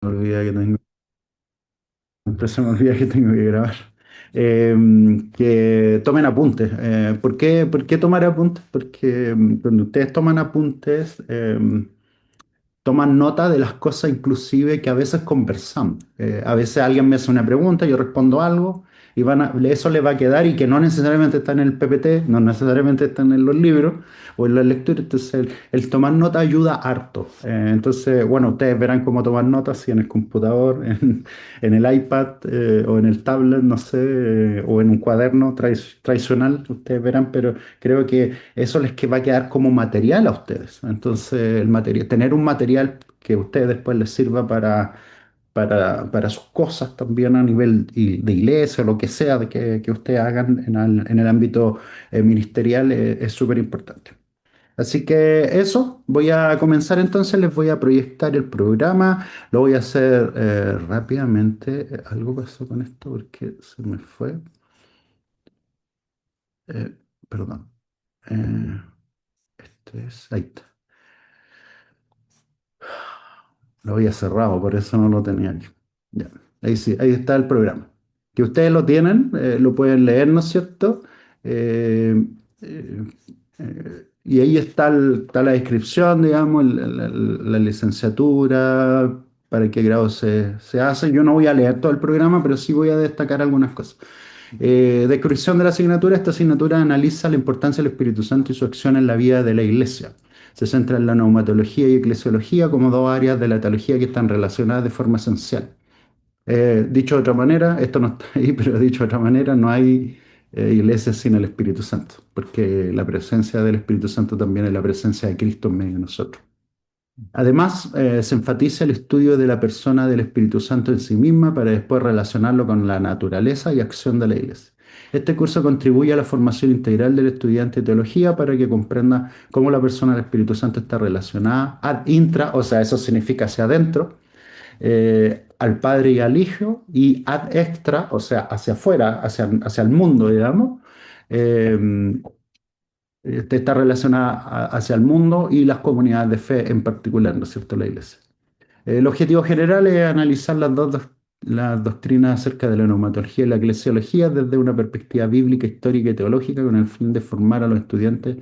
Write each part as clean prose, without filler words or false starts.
olvida que tengo, siempre se me olvida que tengo que grabar. Que tomen apuntes. ¿Por qué tomar apuntes? Porque cuando ustedes toman apuntes, toman nota de las cosas inclusive que a veces conversamos. A veces alguien me hace una pregunta, yo respondo algo y eso le va a quedar y que no necesariamente está en el PPT, no necesariamente está en los libros o en la lectura. Entonces el tomar nota ayuda harto. Entonces, bueno, ustedes verán cómo tomar notas si en el computador, en el iPad o en el tablet, no sé, o en un cuaderno tradicional, ustedes verán, pero creo que eso les que va a quedar como material a ustedes. Entonces, tener un material que a ustedes después les sirva para sus cosas también a nivel de iglesia o lo que sea que ustedes hagan en el ámbito ministerial es súper importante. Así que eso, voy a comenzar entonces, les voy a proyectar el programa, lo voy a hacer rápidamente. Algo pasó con esto porque se me fue. Eh, Perdón. Eh, ahí está. Lo había cerrado, por eso no lo tenía aquí. Ya, ahí sí, ahí está el programa. Que ustedes lo tienen, lo pueden leer, ¿no es cierto? Eh, eh, y ahí está la descripción, digamos, la licenciatura, para qué grado se hace. Yo no voy a leer todo el programa, pero sí voy a destacar algunas cosas. Descripción de la asignatura. Esta asignatura analiza la importancia del Espíritu Santo y su acción en la vida de la Iglesia. Se centra en la neumatología y eclesiología como dos áreas de la teología que están relacionadas de forma esencial. Dicho de otra manera, esto no está ahí, pero dicho de otra manera, no hay iglesia sin el Espíritu Santo, porque la presencia del Espíritu Santo también es la presencia de Cristo en medio de nosotros. Además, se enfatiza el estudio de la persona del Espíritu Santo en sí misma para después relacionarlo con la naturaleza y acción de la Iglesia. Este curso contribuye a la formación integral del estudiante de teología para que comprenda cómo la persona del Espíritu Santo está relacionada ad intra, o sea, eso significa hacia adentro, al Padre y al Hijo, y ad extra, o sea, hacia afuera, hacia el mundo, digamos. eh, Está relacionada hacia el mundo y las comunidades de fe en particular, ¿no es cierto? La Iglesia. El objetivo general es analizar las doctrinas acerca de la neumatología y la eclesiología desde una perspectiva bíblica, histórica y teológica con el fin de formar a los estudiantes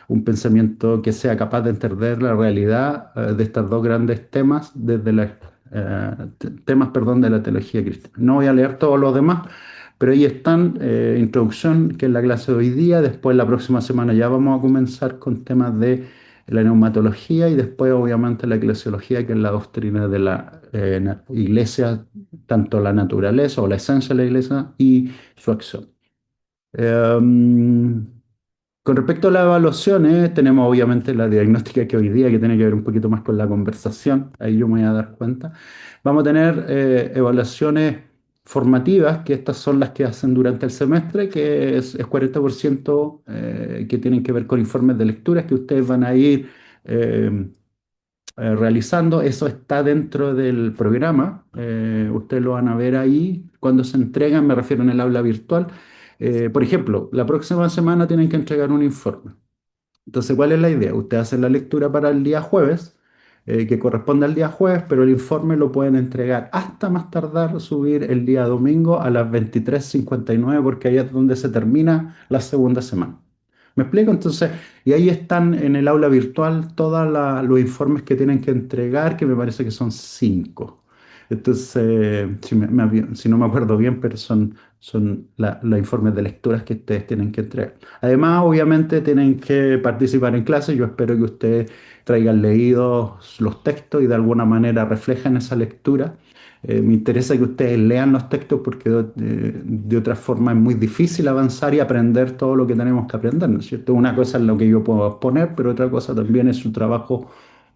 un pensamiento que sea capaz de entender la realidad de estos dos grandes temas desde temas, perdón, de la teología cristiana. No voy a leer todos los demás, pero ahí están, introducción, que es la clase de hoy día. Después, la próxima semana ya vamos a comenzar con temas de la neumatología y después, obviamente, la eclesiología, que es la doctrina de la iglesia, tanto la naturaleza o la esencia de la iglesia y su acción. Em, con respecto a las evaluaciones, tenemos obviamente la diagnóstica que hoy día, que tiene que ver un poquito más con la conversación, ahí yo me voy a dar cuenta. Vamos a tener evaluaciones formativas, que estas son las que hacen durante el semestre, que es 40% que tienen que ver con informes de lecturas que ustedes van a ir eh, realizando. Eso está dentro del programa. Ustedes lo van a ver ahí cuando se entregan, me refiero en el aula virtual. Por ejemplo, la próxima semana tienen que entregar un informe. Entonces, ¿cuál es la idea? Ustedes hacen la lectura para el día jueves, que corresponde al día jueves, pero el informe lo pueden entregar hasta más tardar subir el día domingo a las 23:59, porque ahí es donde se termina la segunda semana. ¿Me explico? Entonces, y ahí están en el aula virtual todos los informes que tienen que entregar, que me parece que son cinco. Entonces, si no me acuerdo bien, pero son los informes de lecturas que ustedes tienen que entregar. Además, obviamente, tienen que participar en clases. Yo espero que ustedes traigan leídos los textos y de alguna manera reflejen esa lectura. Me interesa que ustedes lean los textos porque de otra forma es muy difícil avanzar y aprender todo lo que tenemos que aprender, ¿no es cierto? Una cosa es lo que yo puedo exponer, pero otra cosa también es su trabajo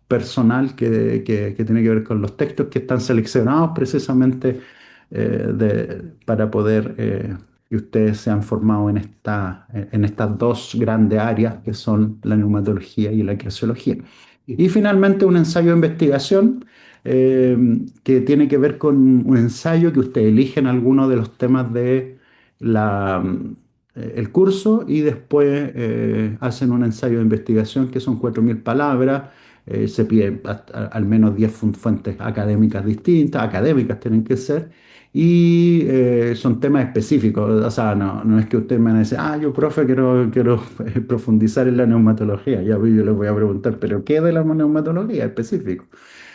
personal que tiene que ver con los textos que están seleccionados precisamente para poder que ustedes sean formados en estas dos grandes áreas que son la neumatología y la eclesiología. Y finalmente un ensayo de investigación eh, que tiene que ver con un ensayo que ustedes eligen algunos de los temas de el curso y después hacen un ensayo de investigación que son 4.000 palabras, se pide al menos 10 fuentes académicas distintas, académicas tienen que ser, y son temas específicos. O sea, no es que usted me dice, ah, yo, profe, quiero profundizar en la neumatología. Ya pues, yo les voy a preguntar, ¿pero qué de la neumatología específico?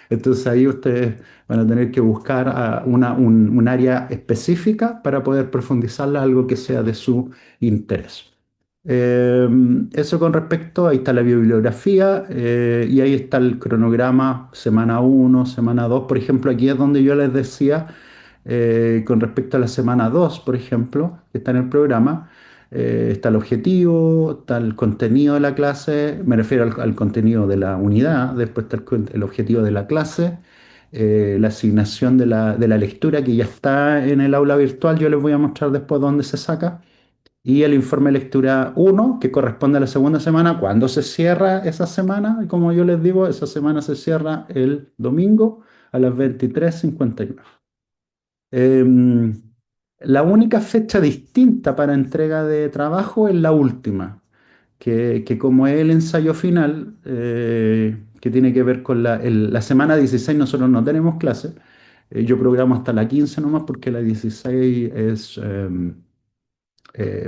Entonces ahí ustedes van a tener que buscar un área específica para poder profundizarla, algo que sea de su interés. Eh, Eso con respecto, ahí está la bibliografía y ahí está el cronograma, semana uno, semana 2. Por ejemplo, aquí es donde yo les decía, con respecto a la semana 2, por ejemplo, que está en el programa, está el objetivo, está el contenido de la clase, me refiero al contenido de la unidad, después está el objetivo de la clase, la asignación de la lectura que ya está en el aula virtual, yo les voy a mostrar después dónde se saca. Y el informe de lectura uno que corresponde a la segunda semana, cuando se cierra esa semana, y como yo les digo, esa semana se cierra el domingo a las 23:59. Em, la única fecha distinta para entrega de trabajo es la última, que como es el ensayo final, que tiene que ver con la semana 16, nosotros no tenemos clase. Yo programo hasta la 15 nomás porque la 16 es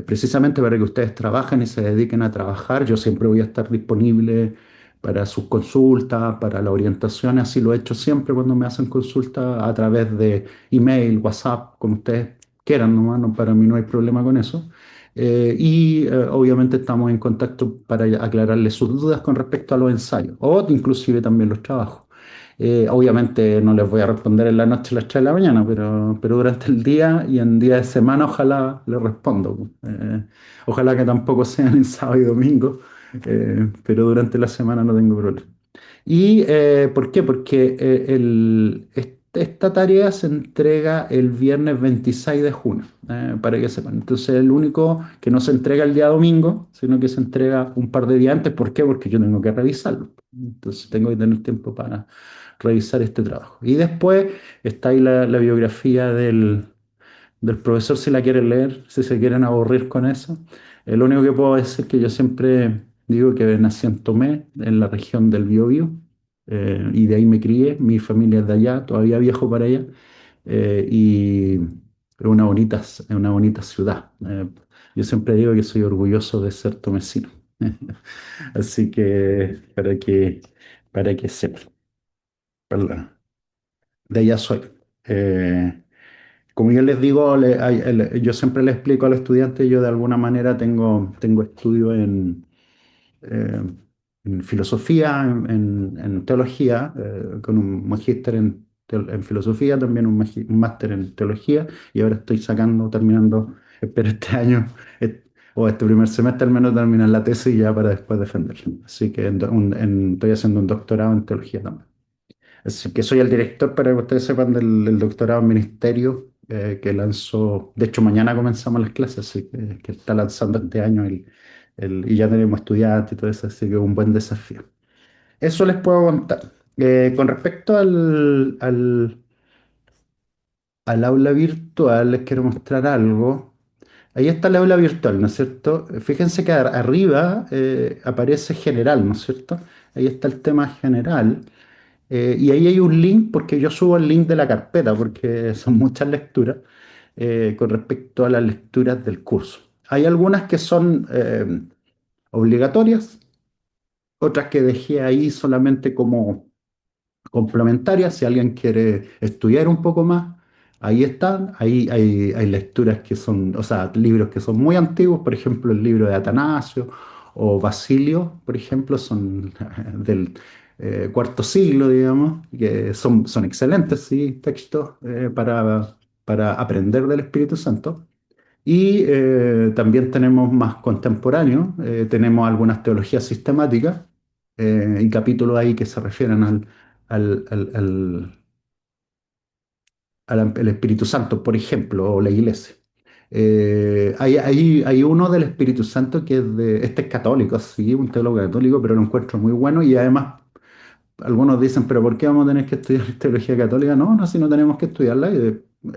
precisamente para que ustedes trabajen y se dediquen a trabajar. Yo siempre voy a estar disponible para sus consultas, para la orientación, así lo he hecho siempre cuando me hacen consulta a través de email, WhatsApp, como ustedes quieran, nomás, para mí no hay problema con eso. Obviamente estamos en contacto para aclararles sus dudas con respecto a los ensayos o inclusive también los trabajos. Obviamente no les voy a responder en la noche a las 3 de la mañana, pero durante el día y en día de semana ojalá les respondo. Ojalá que tampoco sean en sábado y domingo, pero durante la semana no tengo problema. ¿Y por qué? Porque esta tarea se entrega el viernes 26 de junio, para que sepan. Entonces, el único que no se entrega el día domingo, sino que se entrega un par de días antes. ¿Por qué? Porque yo tengo que revisarlo. Entonces, tengo que tener tiempo para revisar este trabajo. Y después está ahí la biografía del profesor si la quieren leer, si se quieren aburrir con eso. Lo único que puedo decir es que yo siempre digo que nací en Tomé, en la región del Biobío, y de ahí me crié, mi familia es de allá, todavía viajo para allá, y es una bonita ciudad. Yo siempre digo que soy orgulloso de ser tomecino. Así que para que sepan, perdón, de allá soy. Eh, Como yo les digo, yo siempre les explico a los estudiantes, yo de alguna manera tengo estudio eh, en filosofía, en teología, con un magíster en filosofía, también un máster en teología, y ahora estoy terminando, espero este año, o este primer semestre al menos terminar la tesis ya para después defenderla. Así que estoy haciendo un doctorado en teología también. Así que soy el director para que ustedes sepan del doctorado en ministerio que lanzó. De hecho, mañana comenzamos las clases, así que está lanzando este año y ya tenemos estudiantes y todo eso, así que es un buen desafío. Eso les puedo contar. Con respecto al aula virtual, les quiero mostrar algo. Ahí está el aula virtual, ¿no es cierto? Fíjense que arriba aparece general, ¿no es cierto? Ahí está el tema general. Y ahí hay un link, porque yo subo el link de la carpeta, porque son muchas lecturas con respecto a las lecturas del curso. Hay algunas que son obligatorias, otras que dejé ahí solamente como complementarias, si alguien quiere estudiar un poco más, ahí están. Ahí hay lecturas que son, o sea, libros que son muy antiguos, por ejemplo, el libro de Atanasio o Basilio, por ejemplo, son del cuarto siglo, digamos, que son excelentes, sí, textos para aprender del Espíritu Santo. Y también tenemos más contemporáneos, tenemos algunas teologías sistemáticas y capítulos ahí que se refieren al, al- al- al Espíritu Santo, por ejemplo, o la iglesia. Hay uno del Espíritu Santo que este es católico, sí, un teólogo católico, pero lo encuentro muy bueno y además algunos dicen, pero ¿por qué vamos a tener que estudiar teología católica? No, no, si no tenemos que estudiarla.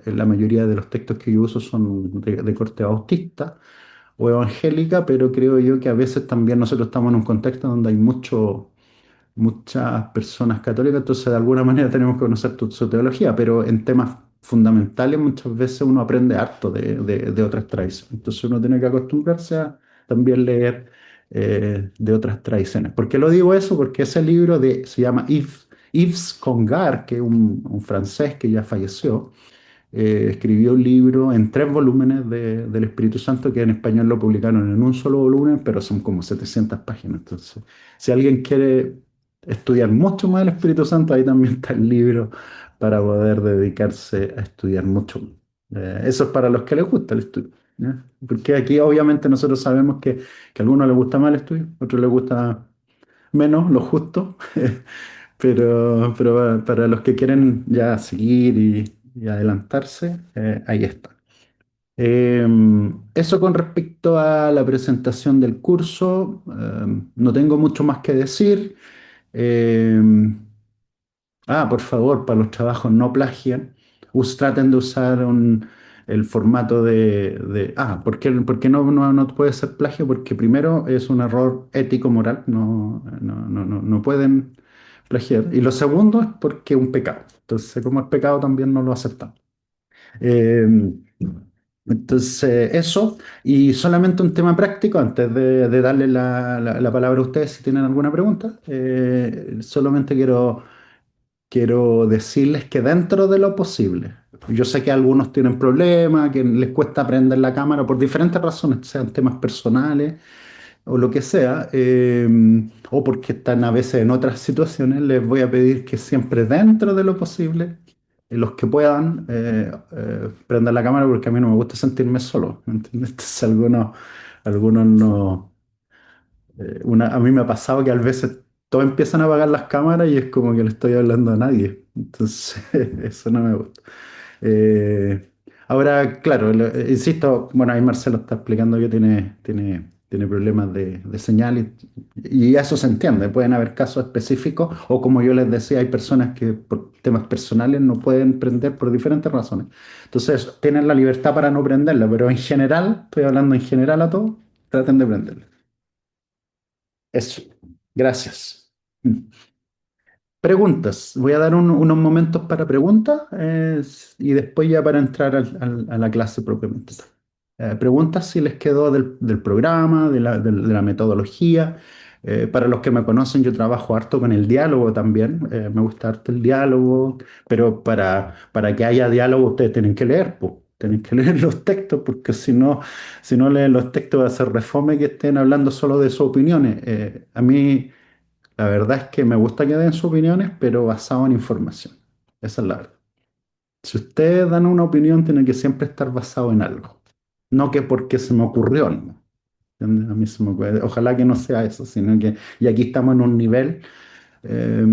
La mayoría de los textos que yo uso son de corte bautista o evangélica, pero creo yo que a veces también nosotros estamos en un contexto donde hay mucho, muchas personas católicas, entonces de alguna manera tenemos que conocer su teología, pero en temas fundamentales muchas veces uno aprende harto de otras tradiciones. Entonces uno tiene que acostumbrarse a también leer de otras tradiciones. ¿Por qué lo digo eso? Porque ese libro se llama Yves Congar, que es un francés que ya falleció, escribió un libro en 3 volúmenes del Espíritu Santo que en español lo publicaron en un solo volumen, pero son como 700 páginas. Entonces, si alguien quiere estudiar mucho más el Espíritu Santo, ahí también está el libro para poder dedicarse a estudiar mucho más. Eso es para los que les gusta el estudio. ¿Ya? Porque aquí obviamente nosotros sabemos que a algunos les gusta más el estudio, a otros les gusta menos, lo justo. Pero para los que quieren ya seguir y adelantarse, ahí está. Eso con respecto a la presentación del curso, no tengo mucho más que decir. Em, por favor, para los trabajos no plagien. Traten de usar el formato ¿por qué no puede ser plagio? Porque primero es un error ético-moral, no pueden plagiar. Y lo segundo es porque es un pecado. Entonces, como es pecado, también no lo aceptamos. Eh, entonces, eso. Y solamente un tema práctico, antes de darle la palabra a ustedes si tienen alguna pregunta. Solamente quiero decirles que dentro de lo posible, yo sé que algunos tienen problemas, que les cuesta aprender la cámara por diferentes razones, sean temas personales o lo que sea, o porque están a veces en otras situaciones, les voy a pedir que siempre dentro de lo posible, los que puedan, prendan la cámara porque a mí no me gusta sentirme solo, ¿me entiendes? Entonces, algunos no. A mí me ha pasado que a veces todos empiezan a apagar las cámaras y es como que le estoy hablando a nadie. Entonces, eso no me gusta. Eh, Ahora, claro, insisto, bueno, ahí Marcelo está explicando que tiene problemas de señal y eso se entiende. Pueden haber casos específicos o como yo les decía, hay personas que por temas personales no pueden prender por diferentes razones. Entonces, tienen la libertad para no prenderla, pero en general, estoy hablando en general a todos, traten de prenderla. Eso. Gracias. Preguntas. Voy a dar unos momentos para preguntas y después ya para entrar a la clase propiamente tal. Preguntas si les quedó del programa, de la metodología. Para los que me conocen, yo trabajo harto con el diálogo también. Me gusta harto el diálogo, pero para que haya diálogo ustedes tienen que leer, po. Tienen que leer los textos, porque si no leen los textos va a ser refome que estén hablando solo de sus opiniones. A mí... La verdad es que me gusta que den sus opiniones, pero basado en información. Esa es la verdad. Si ustedes dan una opinión, tiene que siempre estar basado en algo. No que porque se me ocurrió algo. ¿Entiendes? A mí se me ocurre. Ojalá que no sea eso, sino que, y aquí estamos en un nivel eh,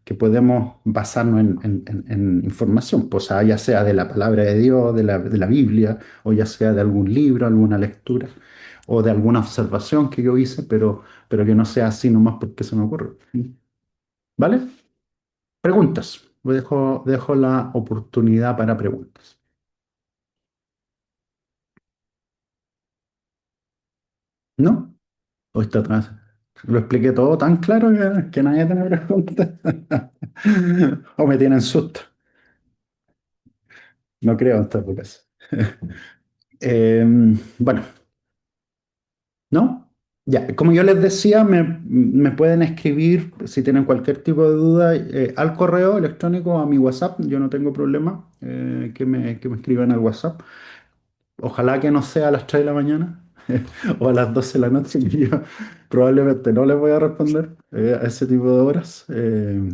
que podemos basarnos en información, pues, o sea, ya sea de la palabra de Dios, de la Biblia, o ya sea de algún libro, alguna lectura, o de alguna observación que yo hice, pero que no sea así nomás porque se me ocurre. ¿Vale? Preguntas. Dejo la oportunidad para preguntas. ¿No? Hoy está atrás. Lo expliqué todo tan claro que nadie tiene preguntas. O me tienen susto. No creo en todo caso. Bueno, ¿no? Ya, como yo les decía, me pueden escribir si tienen cualquier tipo de duda al correo electrónico, a mi WhatsApp. Yo no tengo problema que me escriban al WhatsApp. Ojalá que no sea a las 3 de la mañana o a las 12 de la noche, que yo probablemente no les voy a responder a ese tipo de horas. Eh,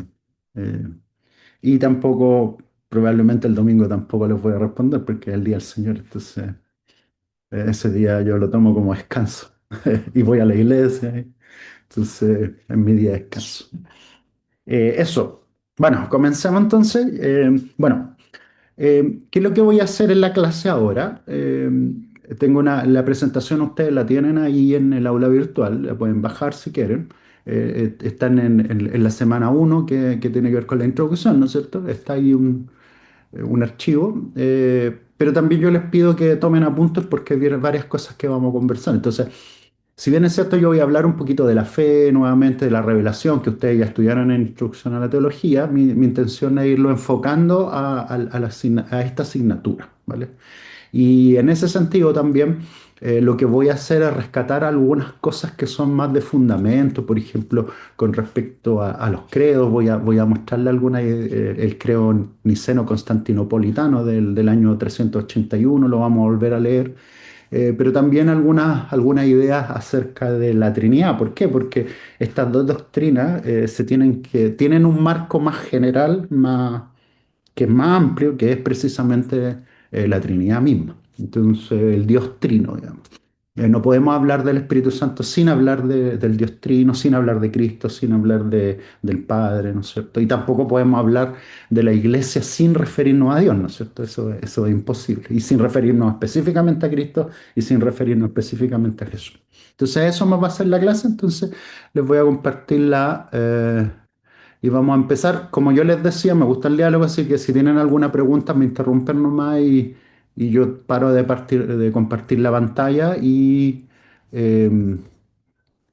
y tampoco, probablemente el domingo tampoco les voy a responder porque es el día del Señor. Entonces, ese día yo lo tomo como descanso y voy a la iglesia. Entonces, es mi día de descanso. Eso. Bueno, comencemos entonces. Bueno. ¿Qué es lo que voy a hacer en la clase ahora? Tengo la presentación, ustedes la tienen ahí en el aula virtual, la pueden bajar si quieren. Están en la semana uno que tiene que ver con la introducción, ¿no es cierto? Está ahí un archivo, pero también yo les pido que tomen apuntes porque hay varias cosas que vamos a conversar. Entonces, Si bien es cierto, yo voy a hablar un poquito de la fe, nuevamente de la revelación que ustedes ya estudiaron en Introducción a la Teología, mi intención es irlo enfocando a esta asignatura, ¿vale? Y en ese sentido también lo que voy a hacer es rescatar algunas cosas que son más de fundamento, por ejemplo, con respecto a los credos, voy a mostrarle el credo niceno-constantinopolitano del año 381, lo vamos a volver a leer, pero también algunas ideas acerca de la Trinidad. ¿Por qué? Porque estas dos doctrinas tienen un marco más general, que es más amplio, que es precisamente la Trinidad misma. Entonces, el Dios Trino, digamos. No podemos hablar del Espíritu Santo sin hablar del Dios Trino, sin hablar de Cristo, sin hablar del Padre, ¿no es cierto? Y tampoco podemos hablar de la Iglesia sin referirnos a Dios, ¿no es cierto? Eso es imposible. Y sin referirnos específicamente a Cristo y sin referirnos específicamente a Jesús. Entonces, eso me va a ser la clase. Entonces, les voy a compartir y vamos a empezar. Como yo les decía, me gusta el diálogo, así que si tienen alguna pregunta, me interrumpen nomás y yo paro de compartir la pantalla eh,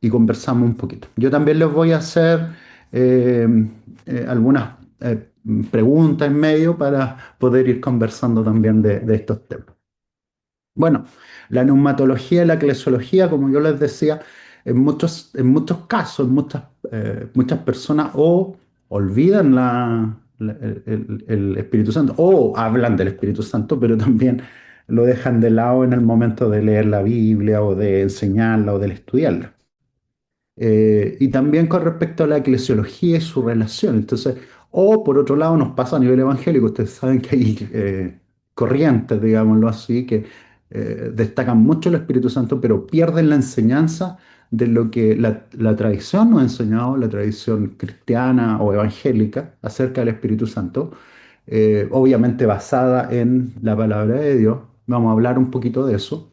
y conversamos un poquito. Yo también les voy a hacer eh, algunas preguntas en medio para poder ir conversando también de estos temas. Bueno, la neumatología y la eclesiología, como yo les decía, en muchos casos, muchas personas o olvidan el Espíritu Santo o hablan del Espíritu Santo, pero también lo dejan de lado en el momento de leer la Biblia o de enseñarla o de estudiarla. Y también con respecto a la eclesiología y su relación. Entonces, o por otro lado, nos pasa a nivel evangélico. Ustedes saben que hay corrientes, digámoslo así, que destacan mucho el Espíritu Santo, pero pierden la enseñanza de lo que la tradición nos ha enseñado, la tradición cristiana o evangélica acerca del Espíritu Santo, obviamente basada en la palabra de Dios. Vamos a hablar un poquito de eso,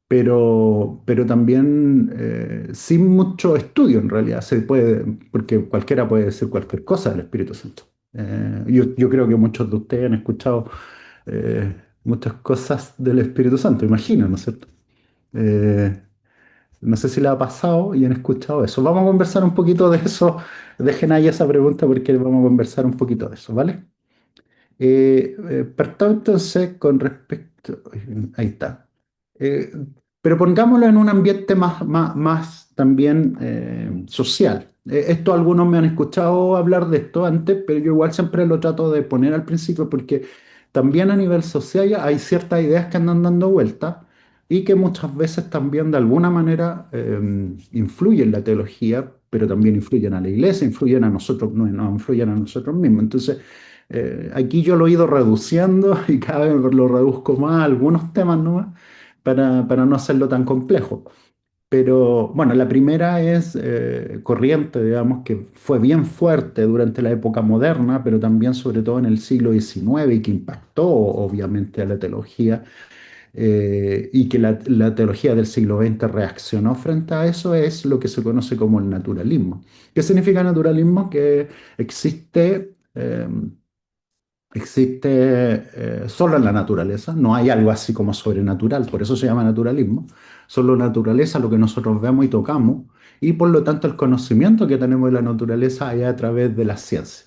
pero también sin mucho estudio en realidad, porque cualquiera puede decir cualquier cosa del Espíritu Santo. Yo creo que muchos de ustedes han escuchado muchas cosas del Espíritu Santo, imagino, ¿no es cierto? Eh, no sé si le ha pasado y han escuchado eso. Vamos a conversar un poquito de eso. Dejen ahí esa pregunta porque vamos a conversar un poquito de eso, ¿vale? Partamos entonces con respecto. Ahí está. Eh, pero pongámoslo en un ambiente más también social. Esto algunos me han escuchado hablar de esto antes, pero yo igual siempre lo trato de poner al principio porque también a nivel social hay ciertas ideas que andan dando vuelta y que muchas veces también de alguna manera influyen en la teología, pero también influyen a la iglesia, influyen a nosotros, no, no, influyen a nosotros mismos. Entonces, aquí yo lo he ido reduciendo y cada vez lo reduzco más a algunos temas nomás para no hacerlo tan complejo. Pero bueno, la primera es corriente, digamos, que fue bien fuerte durante la época moderna, pero también sobre todo en el siglo XIX y que impactó obviamente a la teología y que la teología del siglo XX reaccionó frente a eso, es lo que se conoce como el naturalismo. ¿Qué significa naturalismo? Que existe solo en la naturaleza, no hay algo así como sobrenatural, por eso se llama naturalismo. Solo naturaleza, lo que nosotros vemos y tocamos, y por lo tanto el conocimiento que tenemos de la naturaleza es a través de la ciencia.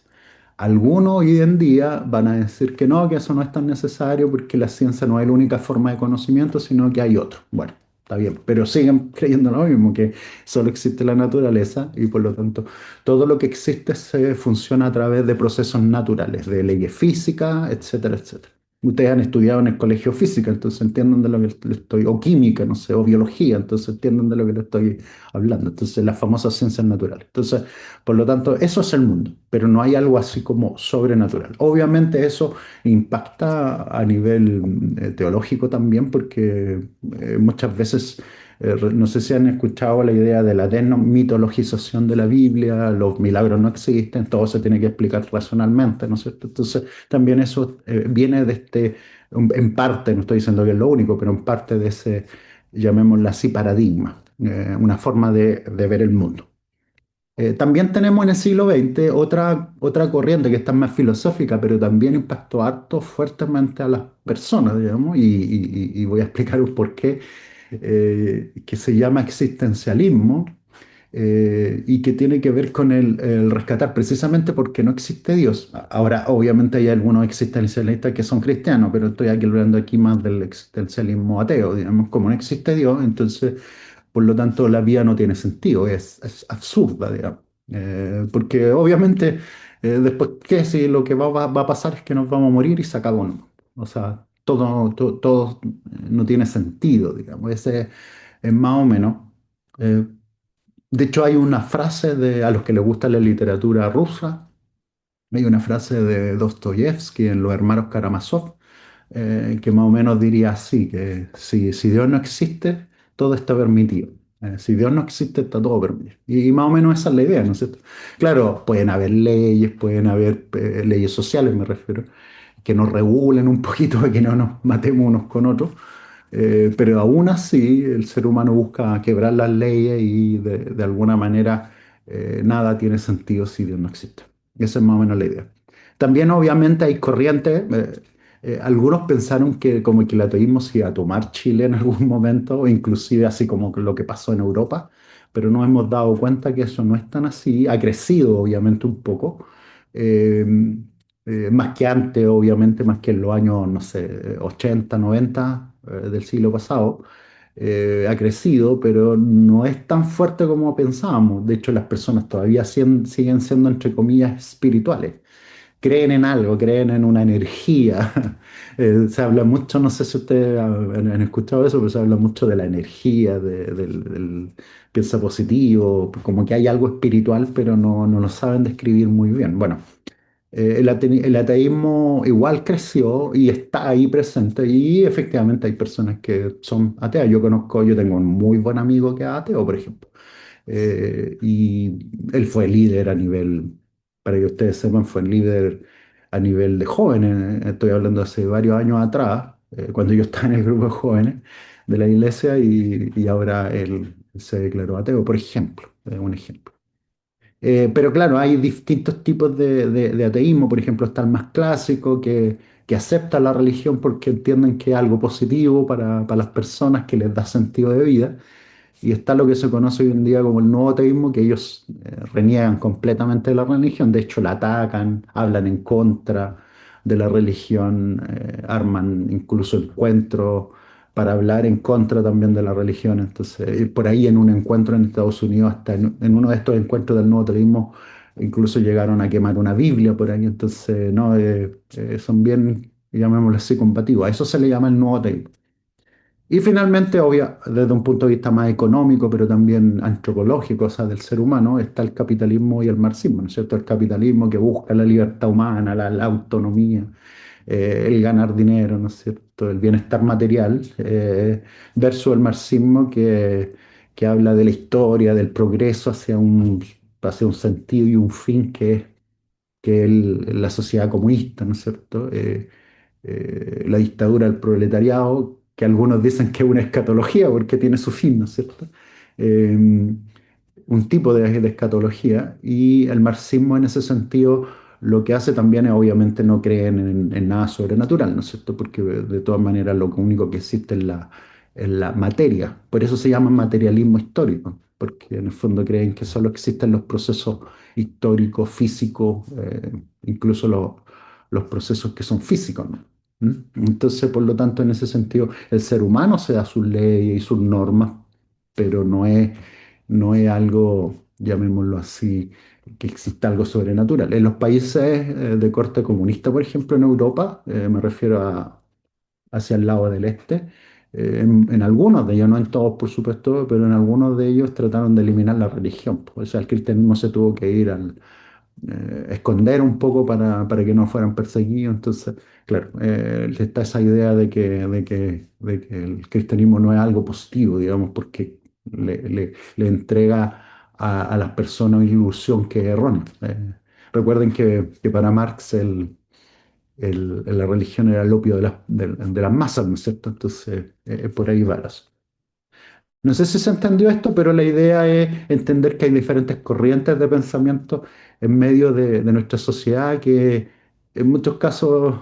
Algunos hoy en día van a decir que eso no es tan necesario porque la ciencia no es la única forma de conocimiento, sino que hay otro. Bueno, está bien, pero siguen creyendo lo mismo, que solo existe la naturaleza y por lo tanto todo lo que existe se funciona a través de procesos naturales, de leyes físicas, etcétera, etcétera. Ustedes han estudiado en el colegio física, entonces entienden de lo que le estoy, o química, no sé, o biología, entonces entienden de lo que le estoy hablando. Entonces, las famosas ciencias naturales. Entonces, por lo tanto, eso es el mundo, pero no hay algo así como sobrenatural. Obviamente eso impacta a nivel teológico también, porque muchas veces, no sé si han escuchado la idea de la desmitologización de la Biblia, los milagros no existen, todo se tiene que explicar racionalmente, ¿no es cierto? Entonces, también eso viene de en parte, no estoy diciendo que es lo único, pero en parte de ese, llamémoslo así, paradigma, una forma de ver el mundo. También tenemos en el siglo XX otra corriente que está más filosófica, pero también impactó harto fuertemente a las personas, digamos, y voy a explicar un por qué. que se llama existencialismo y que tiene que ver con el rescatar, precisamente porque no existe Dios. Ahora, obviamente hay algunos existencialistas que son cristianos, pero estoy aquí hablando aquí más del existencialismo ateo, digamos, como no existe Dios, entonces, por lo tanto, la vida no tiene sentido, es absurda, digamos. Porque obviamente, después, ¿qué? Si lo que va a pasar es que nos vamos a morir y se acabó, ¿no? O sea, todo no tiene sentido, digamos. Ese es más o menos. eh, de hecho, hay una frase a los que les gusta la literatura rusa, hay una frase de Dostoyevsky en Los Hermanos Karamazov, que más o menos diría así, que si Dios no existe, todo está permitido. Si Dios no existe, está todo permitido. Y más o menos esa es la idea, ¿no es cierto? Claro, pueden haber leyes, pueden haber leyes sociales, me refiero, que nos regulen un poquito para que no nos matemos unos con otros. Pero aún así, el ser humano busca quebrar las leyes y de alguna manera nada tiene sentido si Dios no existe. Esa es más o menos la idea. También obviamente hay corrientes, algunos pensaron que como que el ateísmo se iba a tomar Chile en algún momento, o inclusive así como lo que pasó en Europa, pero nos hemos dado cuenta que eso no es tan así, ha crecido obviamente un poco, eh, más que antes, obviamente, más que en los años, no sé, 80 90 del siglo pasado, ha crecido, pero no es tan fuerte como pensábamos. De hecho, las personas todavía siguen siendo, entre comillas, espirituales. Creen en algo, creen en una energía. Se habla mucho, no sé si ustedes han escuchado eso, pero se habla mucho de la energía, del piensa positivo, como que hay algo espiritual, pero no lo saben describir muy bien. Bueno, el ateísmo igual creció y está ahí presente y efectivamente hay personas que son ateas. Yo tengo un muy buen amigo que es ateo, por ejemplo. Y él fue líder a nivel, para que ustedes sepan, fue líder a nivel de jóvenes. Estoy hablando hace varios años atrás, cuando yo estaba en el grupo de jóvenes de la iglesia y ahora él se declaró ateo, por ejemplo, un ejemplo. Pero claro, hay distintos tipos de ateísmo. Por ejemplo, está el más clásico que acepta la religión porque entienden que es algo positivo para las personas, que les da sentido de vida. Y está lo que se conoce hoy en día como el nuevo ateísmo, que ellos reniegan completamente de la religión. De hecho, la atacan, hablan en contra de la religión, arman incluso encuentros para hablar en contra también de la religión. Entonces, por ahí en un encuentro en Estados Unidos, hasta en uno de estos encuentros del nuevo ateísmo, incluso llegaron a quemar una Biblia por ahí. Entonces, no, son bien, llamémoslo así, combativos. A eso se le llama el nuevo ateísmo. Y finalmente, obvio, desde un punto de vista más económico, pero también antropológico, o sea, del ser humano, está el capitalismo y el marxismo, ¿no es cierto? El capitalismo que busca la libertad humana, la autonomía, el ganar dinero, ¿no es cierto? El bienestar material, versus el marxismo que habla de la historia, del progreso hacia un sentido y un fin que es la sociedad comunista, ¿no es cierto? La dictadura del proletariado, que algunos dicen que es una escatología porque tiene su fin, ¿no es cierto? Eh, un tipo de escatología y el marxismo en ese sentido lo que hace también es obviamente no creen en nada sobrenatural, ¿no es cierto? Porque de todas maneras lo único que existe es la materia, por eso se llama materialismo histórico, porque en el fondo creen que solo existen los procesos históricos, físicos, incluso los procesos que son físicos, ¿no? ¿Mm? Entonces, por lo tanto, en ese sentido, el ser humano se da sus leyes y sus normas, pero no es algo, llamémoslo así, que exista algo sobrenatural. En los países de corte comunista, por ejemplo, en Europa, me refiero hacia el lado del este, en algunos de ellos, no en todos, por supuesto, pero en algunos de ellos trataron de eliminar la religión. O sea, el cristianismo se tuvo que ir esconder un poco para que no fueran perseguidos. Entonces, claro, está esa idea de que el cristianismo no es algo positivo, digamos, porque le entrega a las personas una ilusión que es errónea. Recuerden que para Marx la religión era el opio de las masas, ¿no es cierto? Entonces, por ahí va el asunto. No sé si se entendió esto, pero la idea es entender que hay diferentes corrientes de pensamiento en medio de nuestra sociedad que en muchos casos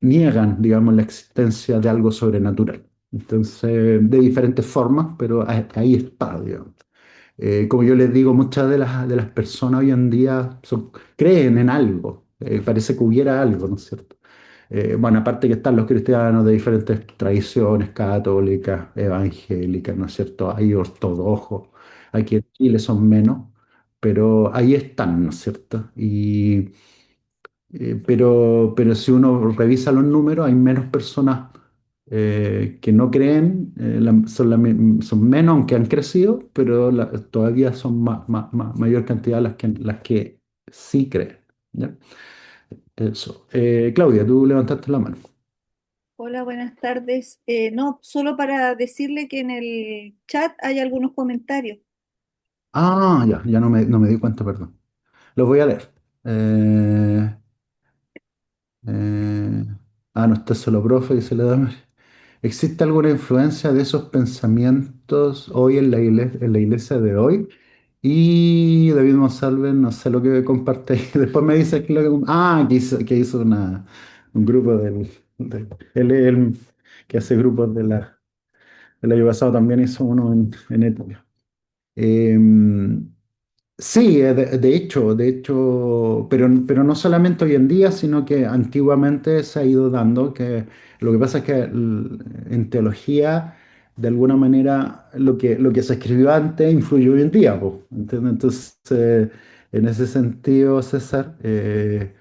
niegan, digamos, la existencia de algo sobrenatural. Entonces, de diferentes formas, pero ahí está, digamos. Como yo les digo, muchas de las personas hoy en día creen en algo, parece que hubiera algo, ¿no es cierto? Bueno, aparte que están los cristianos de diferentes tradiciones, católicas, evangélicas, ¿no es cierto? Hay ortodoxos, aquí en Chile son menos, pero ahí están, ¿no es cierto? Pero si uno revisa los números, hay menos personas que no creen, son menos aunque han crecido, pero todavía son mayor cantidad las que sí creen. ¿Ya? Eso. Claudia, tú levantaste la mano. Hola, buenas tardes. No, solo para decirle que en el chat hay algunos comentarios. Ah, ya, ya no me di cuenta, perdón. Los voy a leer. Eh, Eh, no está solo profe, que se le da. ¿Existe alguna influencia de esos pensamientos hoy en la iglesia de hoy? Y David Monsalve, no sé lo que comparte ahí. Después me dice que hizo un grupo él es el que hace grupos del año pasado, también hizo uno en Italia. Em, Sí, pero no solamente hoy en día, sino que antiguamente se ha ido dando, que lo que pasa es que en teología, de alguna manera, lo que se escribió antes influye hoy en día, po, ¿entiendes? Entonces, en ese sentido, César, eh,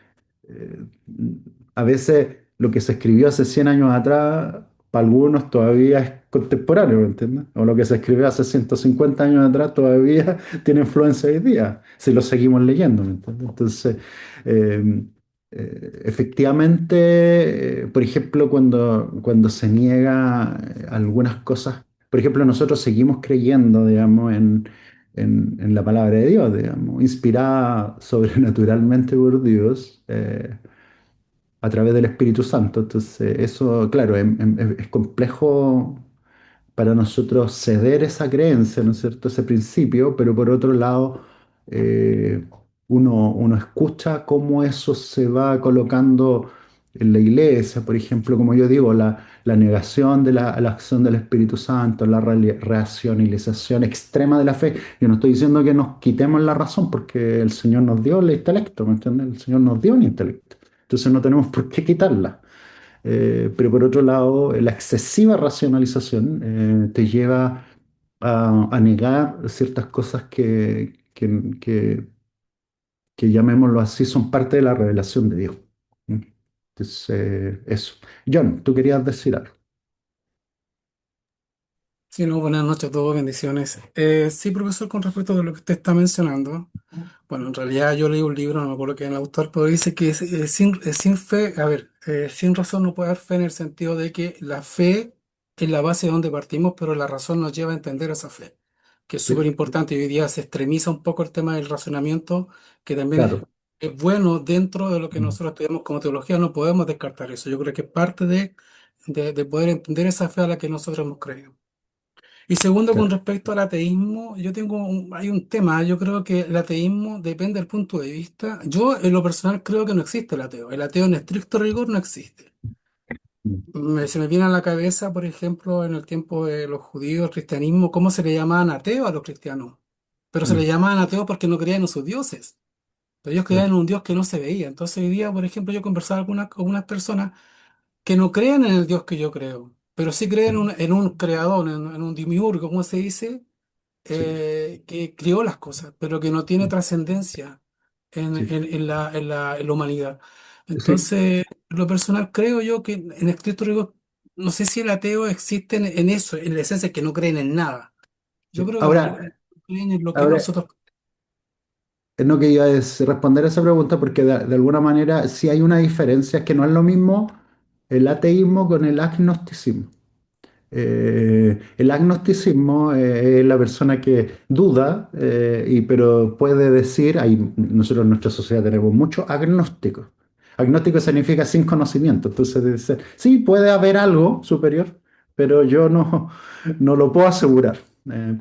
a veces lo que se escribió hace 100 años atrás, para algunos todavía es contemporáneo, ¿me entiendes? O lo que se escribió hace 150 años atrás todavía tiene influencia hoy día, si lo seguimos leyendo, ¿me entiendes? Entonces, eh, efectivamente, por ejemplo, cuando se niega algunas cosas, por ejemplo, nosotros seguimos creyendo, digamos, en la palabra de Dios, digamos, inspirada sobrenaturalmente por Dios. A través del Espíritu Santo. Entonces, eso, claro, es complejo para nosotros ceder esa creencia, ¿no es cierto? Ese principio, pero por otro lado, eh, uno escucha cómo eso se va colocando en la iglesia, por ejemplo, como yo digo, la negación de la acción del Espíritu Santo, la racionalización extrema de la fe. Yo no estoy diciendo que nos quitemos la razón, porque el Señor nos dio el intelecto, ¿me entiendes? El Señor nos dio un intelecto. Entonces no tenemos por qué quitarla. Pero por otro lado, la excesiva racionalización te lleva a negar ciertas cosas que, llamémoslo así, son parte de la revelación de Dios. ¿Mm? Entonces, eso. John, tú querías decir algo. Sí, no, buenas noches a todos, bendiciones. Sí, profesor, con respecto a lo que usted está mencionando, bueno, en realidad yo leí un libro, no me acuerdo quién es el autor, pero dice que sin fe, a ver, sin razón no puede haber fe en el sentido de que la fe es la base de donde partimos, pero la razón nos lleva a entender esa fe, que es súper Sí, importante. Y hoy día se extremiza un poco el tema del razonamiento, que también claro. es bueno dentro de lo que Mm. nosotros estudiamos como teología, no podemos descartar eso. Yo creo que es parte de poder entender esa fe a la que nosotros hemos creído. Y segundo, con Claro. respecto al ateísmo, hay un tema, yo creo que el ateísmo depende del punto de vista. Yo en lo personal creo que no existe el ateo en estricto rigor no existe. Mm. Se me viene a la cabeza, por ejemplo, en el tiempo de los judíos, el cristianismo, cómo se le llamaban ateos a los cristianos. Pero se le Mm. llamaban ateos porque no creían en sus dioses. Pero ellos creían Claro. en un Dios que no se veía. Entonces hoy día, por ejemplo, yo conversaba con unas personas que no creen en el Dios que yo creo, pero sí creen Mm. en un creador, en un demiurgo, como se dice, Sí. que creó las cosas, pero que no tiene Mm. trascendencia Sí. en la humanidad. Sí. Entonces, lo personal creo yo que en estricto rigor, no sé si el ateo existe en eso, en la esencia que no creen en nada. Yo Sí. creo que Ahora, creen en lo que ahora, nosotros... no quería responder a esa pregunta porque de alguna manera sí hay una diferencia, es que no es lo mismo el ateísmo con el agnosticismo. El agnosticismo es la persona que duda, pero puede decir, nosotros en nuestra sociedad tenemos muchos agnósticos. Agnóstico significa sin conocimiento, entonces dice, sí, puede haber algo superior, pero yo no lo puedo asegurar,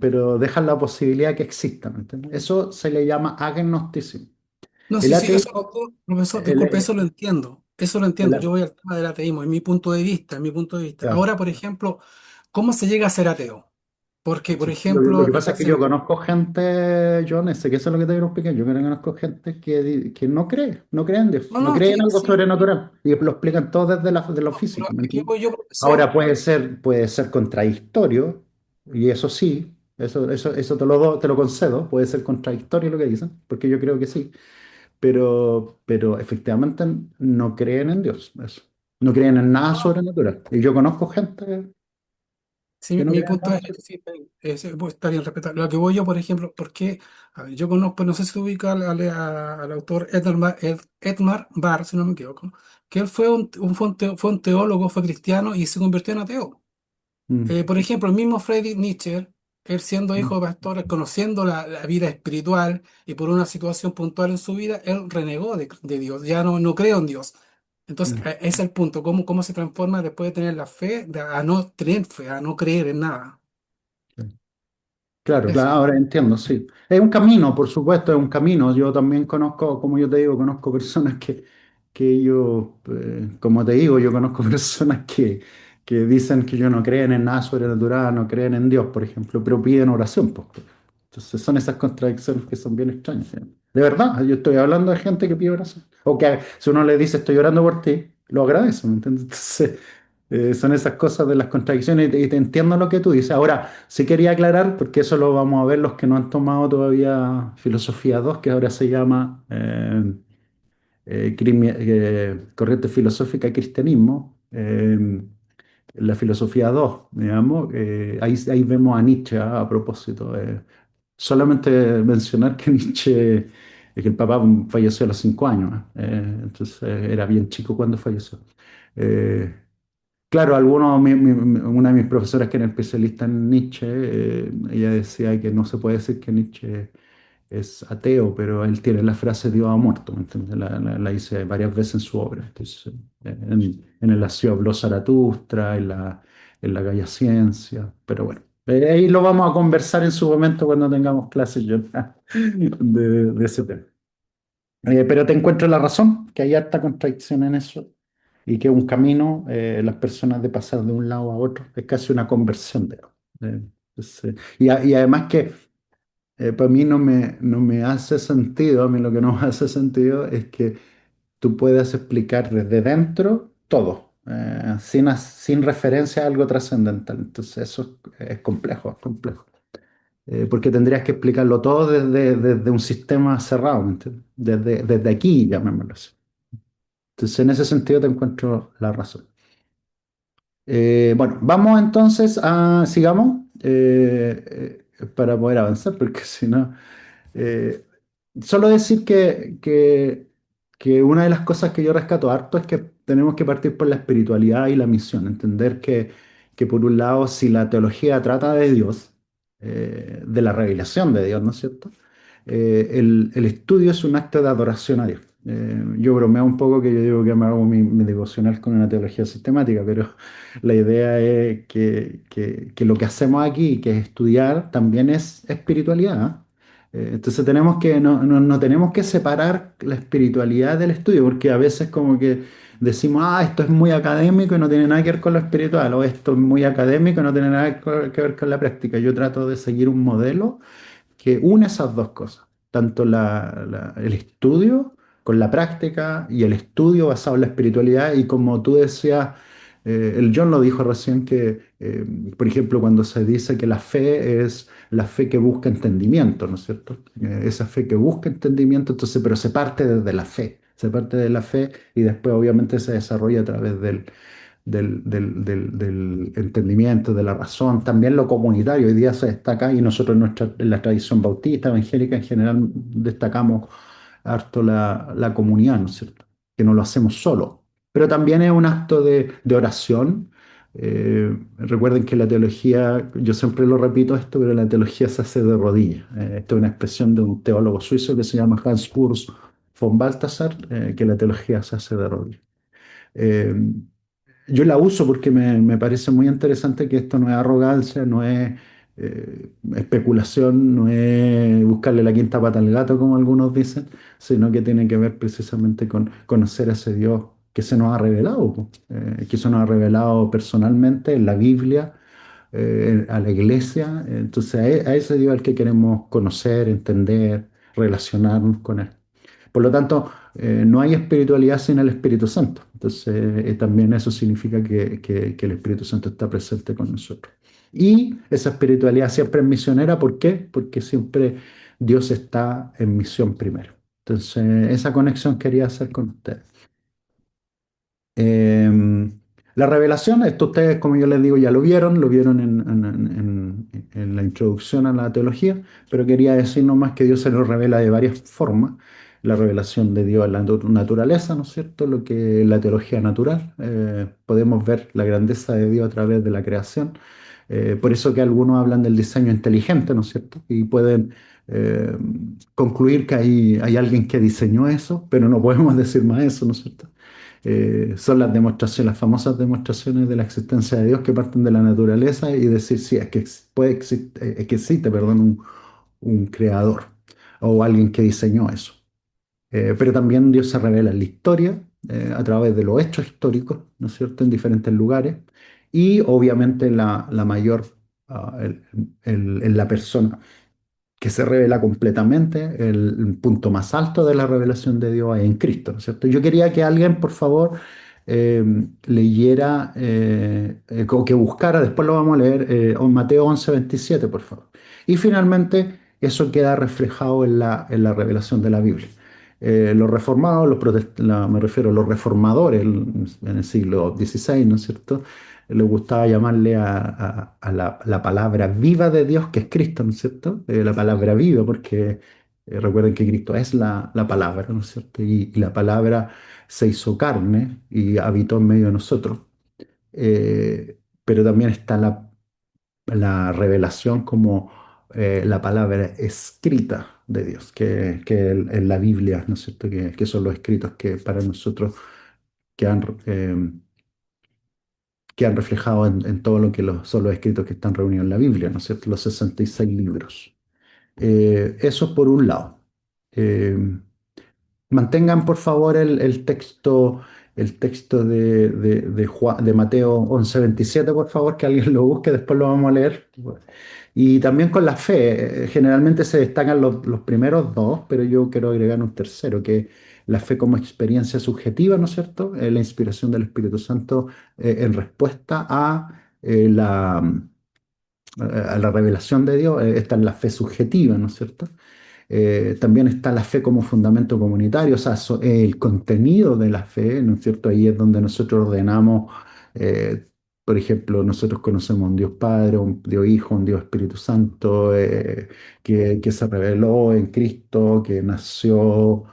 pero dejan la posibilidad que exista, ¿me entiendes? Eso se le llama agnosticismo. No, El sí, sí, ateísmo, profesor, el, disculpe, el- eso lo entiendo. Yo el- voy al tema del ateísmo, en mi punto de vista, en mi punto de vista. claro, Ahora, por ejemplo, ¿Cómo se llega a ser ateo? Porque, por Sí. Lo ejemplo, que pasa es que yo conozco gente, John, sé que eso es lo que te quiero explicar. Yo conozco gente que no cree en Dios, no, no no, cree en sí, algo sí, sobrenatural. Y lo explican todo desde de lo pero físico, ¿me aquí entiendes? voy yo, profesor. Ahora puede ser contradictorio, y eso sí, eso te lo concedo, puede ser contradictorio lo que dicen, porque yo creo que sí, pero efectivamente no creen en Dios, eso. No creen en nada sobrenatural. Y yo conozco gente Sí, que no mi cree en punto nada es, sobrenatural. sí, pues, está bien respetado. Lo que voy yo, por ejemplo, porque a ver, yo conozco, no sé si se ubica al autor Edmar Barr, si no me equivoco, que él fue fue un teólogo, fue cristiano y se convirtió en ateo. Mm, Por ejemplo, el mismo Friedrich Nietzsche, él siendo hijo mm, de pastores, conociendo la vida espiritual y por una situación puntual en su vida, él renegó de Dios, ya no creo en Dios. Entonces, mm. ese es el punto, cómo se transforma después de tener la fe, a no tener fe, a no creer en nada. Claro, claro, Eso. ahora entiendo, sí. Es un camino, por supuesto, es un camino. Yo también conozco, como yo te digo, conozco personas que yo, como te digo, yo conozco personas que dicen que yo no creen en nada sobrenatural, no creen en Dios, por ejemplo, pero piden oración, pues. Entonces son esas contradicciones que son bien extrañas. De verdad, yo estoy hablando de gente que pide oración. O que si uno le dice estoy orando por ti, lo agradece, ¿me entiendes? Entonces, son esas cosas de las contradicciones y te entiendo lo que tú dices. Ahora, sí quería aclarar, porque eso lo vamos a ver los que no han tomado todavía Filosofía 2 que ahora se llama Corriente Filosófica y Cristianismo. La filosofía 2 digamos, ahí vemos a Nietzsche a propósito. Solamente mencionar que Nietzsche, que el papá falleció a los 5 años, entonces era bien chico cuando falleció. Eh, Claro, una de mis profesoras que era especialista en Nietzsche, ella decía que no se puede decir que Nietzsche es ateo, pero él tiene la frase Dios ha muerto, ¿me entiendes? La dice varias veces en su obra. Entonces, en el Así habló Zaratustra, en la Gaia Ciencia, pero bueno, ahí lo vamos a conversar en su momento cuando tengamos clases yo, de ese tema. Pero te encuentro la razón, que hay harta contradicción en eso y que un camino, las personas de pasar de un lado a otro, es casi una conversión, digamos. Y además que para mí no me hace sentido, a mí lo que no me hace sentido es que tú puedas explicar desde dentro todo, sin referencia a algo trascendental. Entonces eso es complejo, es complejo. Porque tendrías que explicarlo todo desde un sistema cerrado, ¿me entiendes? Desde aquí, llamémoslo así. Entonces, en ese sentido te encuentro la razón. Bueno, vamos entonces sigamos para poder avanzar, porque si no, eh, solo decir que una de las cosas que yo rescato harto es que tenemos que partir por la espiritualidad y la misión, entender que por un lado, si la teología trata de Dios, de la revelación de Dios, ¿no es cierto? El estudio es un acto de adoración a Dios. Yo bromeo un poco que yo digo que me hago mi devocional con una teología sistemática, pero la idea es que lo que hacemos aquí, que es estudiar, también es espiritualidad. ¿Ah? Entonces no tenemos que separar la espiritualidad del estudio, porque a veces como que decimos, esto es muy académico y no tiene nada que ver con lo espiritual, o esto es muy académico y no tiene nada que ver con la práctica. Yo trato de seguir un modelo que une esas dos cosas, tanto el estudio con la práctica y el estudio basado en la espiritualidad y como tú decías, el John lo dijo recién que, por ejemplo, cuando se dice que la fe es la fe que busca entendimiento, ¿no es cierto? Esa fe que busca entendimiento, entonces, pero se parte de la fe y después obviamente se desarrolla a través del entendimiento, de la razón, también lo comunitario. Hoy día se destaca, y nosotros en la tradición bautista, evangélica en general, destacamos harto la comunidad, ¿no es cierto? Que no lo hacemos solo, pero también es un acto de oración. Recuerden que la teología, yo siempre lo repito esto, pero la teología se hace de rodillas. Esto es una expresión de un teólogo suizo que se llama Hans Urs von Balthasar, que la teología se hace de rodillas. Eh, yo la uso porque me parece muy interesante que esto no es arrogancia, no es especulación, no es buscarle la quinta pata al gato, como algunos dicen, sino que tiene que ver precisamente con conocer a ese Dios que se nos ha revelado, po, que se nos ha revelado personalmente en la Biblia, a la iglesia. Entonces a ese Dios al que queremos conocer, entender, relacionarnos con Él. Por lo tanto, no hay espiritualidad sin el Espíritu Santo. Entonces, también eso significa que el Espíritu Santo está presente con nosotros. Y esa espiritualidad siempre es misionera. ¿Por qué? Porque siempre Dios está en misión primero. Entonces, esa conexión quería hacer con ustedes. La revelación, esto ustedes, como yo les digo, ya lo vieron en la introducción a la teología, pero quería decir nomás que Dios se nos revela de varias formas. La revelación de Dios en la naturaleza, ¿no es cierto? Lo que es la teología natural. Podemos ver la grandeza de Dios a través de la creación. Por eso que algunos hablan del diseño inteligente, ¿no es cierto? Y pueden eh, concluir que hay alguien que diseñó eso, pero no podemos decir más eso, ¿no es cierto? Son las demostraciones, las famosas demostraciones de la existencia de Dios que parten de la naturaleza y decir, sí, es que puede es que existe, perdón, un creador o alguien que diseñó eso. Pero también Dios se revela en la historia, a través de los hechos históricos, ¿no es cierto?, en diferentes lugares, y obviamente la mayor, en la persona que se revela completamente. El punto más alto de la revelación de Dios es en Cristo, ¿no es cierto? Yo quería que alguien, por favor, leyera, o que buscara, después lo vamos a leer, Mateo 11:27, por favor. Y finalmente, eso queda reflejado en la revelación de la Biblia. Los reformados, me refiero a los reformadores en el siglo XVI, ¿no es cierto? Le gustaba llamarle a la palabra viva de Dios, que es Cristo, ¿no es cierto? La palabra viva, porque recuerden que Cristo es la palabra, ¿no es cierto? Y la palabra se hizo carne y habitó en medio de nosotros. Pero también está la revelación como la palabra escrita de Dios, que en la Biblia, ¿no es cierto? Que son los escritos que para nosotros que quedan reflejados en todo lo que son los escritos que están reunidos en la Biblia, ¿no es cierto? Los 66 libros. Eso por un lado. Eh, Mantengan, por favor, el texto de Mateo 11:27, por favor, que alguien lo busque, después lo vamos a leer. Y también con la fe, generalmente se destacan los primeros dos, pero yo quiero agregar un tercero, que es la fe como experiencia subjetiva, ¿no es cierto? La inspiración del Espíritu Santo en respuesta a la revelación de Dios. Está en la fe subjetiva, ¿no es cierto? También está la fe como fundamento comunitario, o sea, el contenido de la fe, ¿no es cierto? Ahí es donde nosotros ordenamos, eh, por ejemplo, nosotros conocemos un Dios Padre, un Dios Hijo, un Dios Espíritu Santo, que se reveló en Cristo, que nació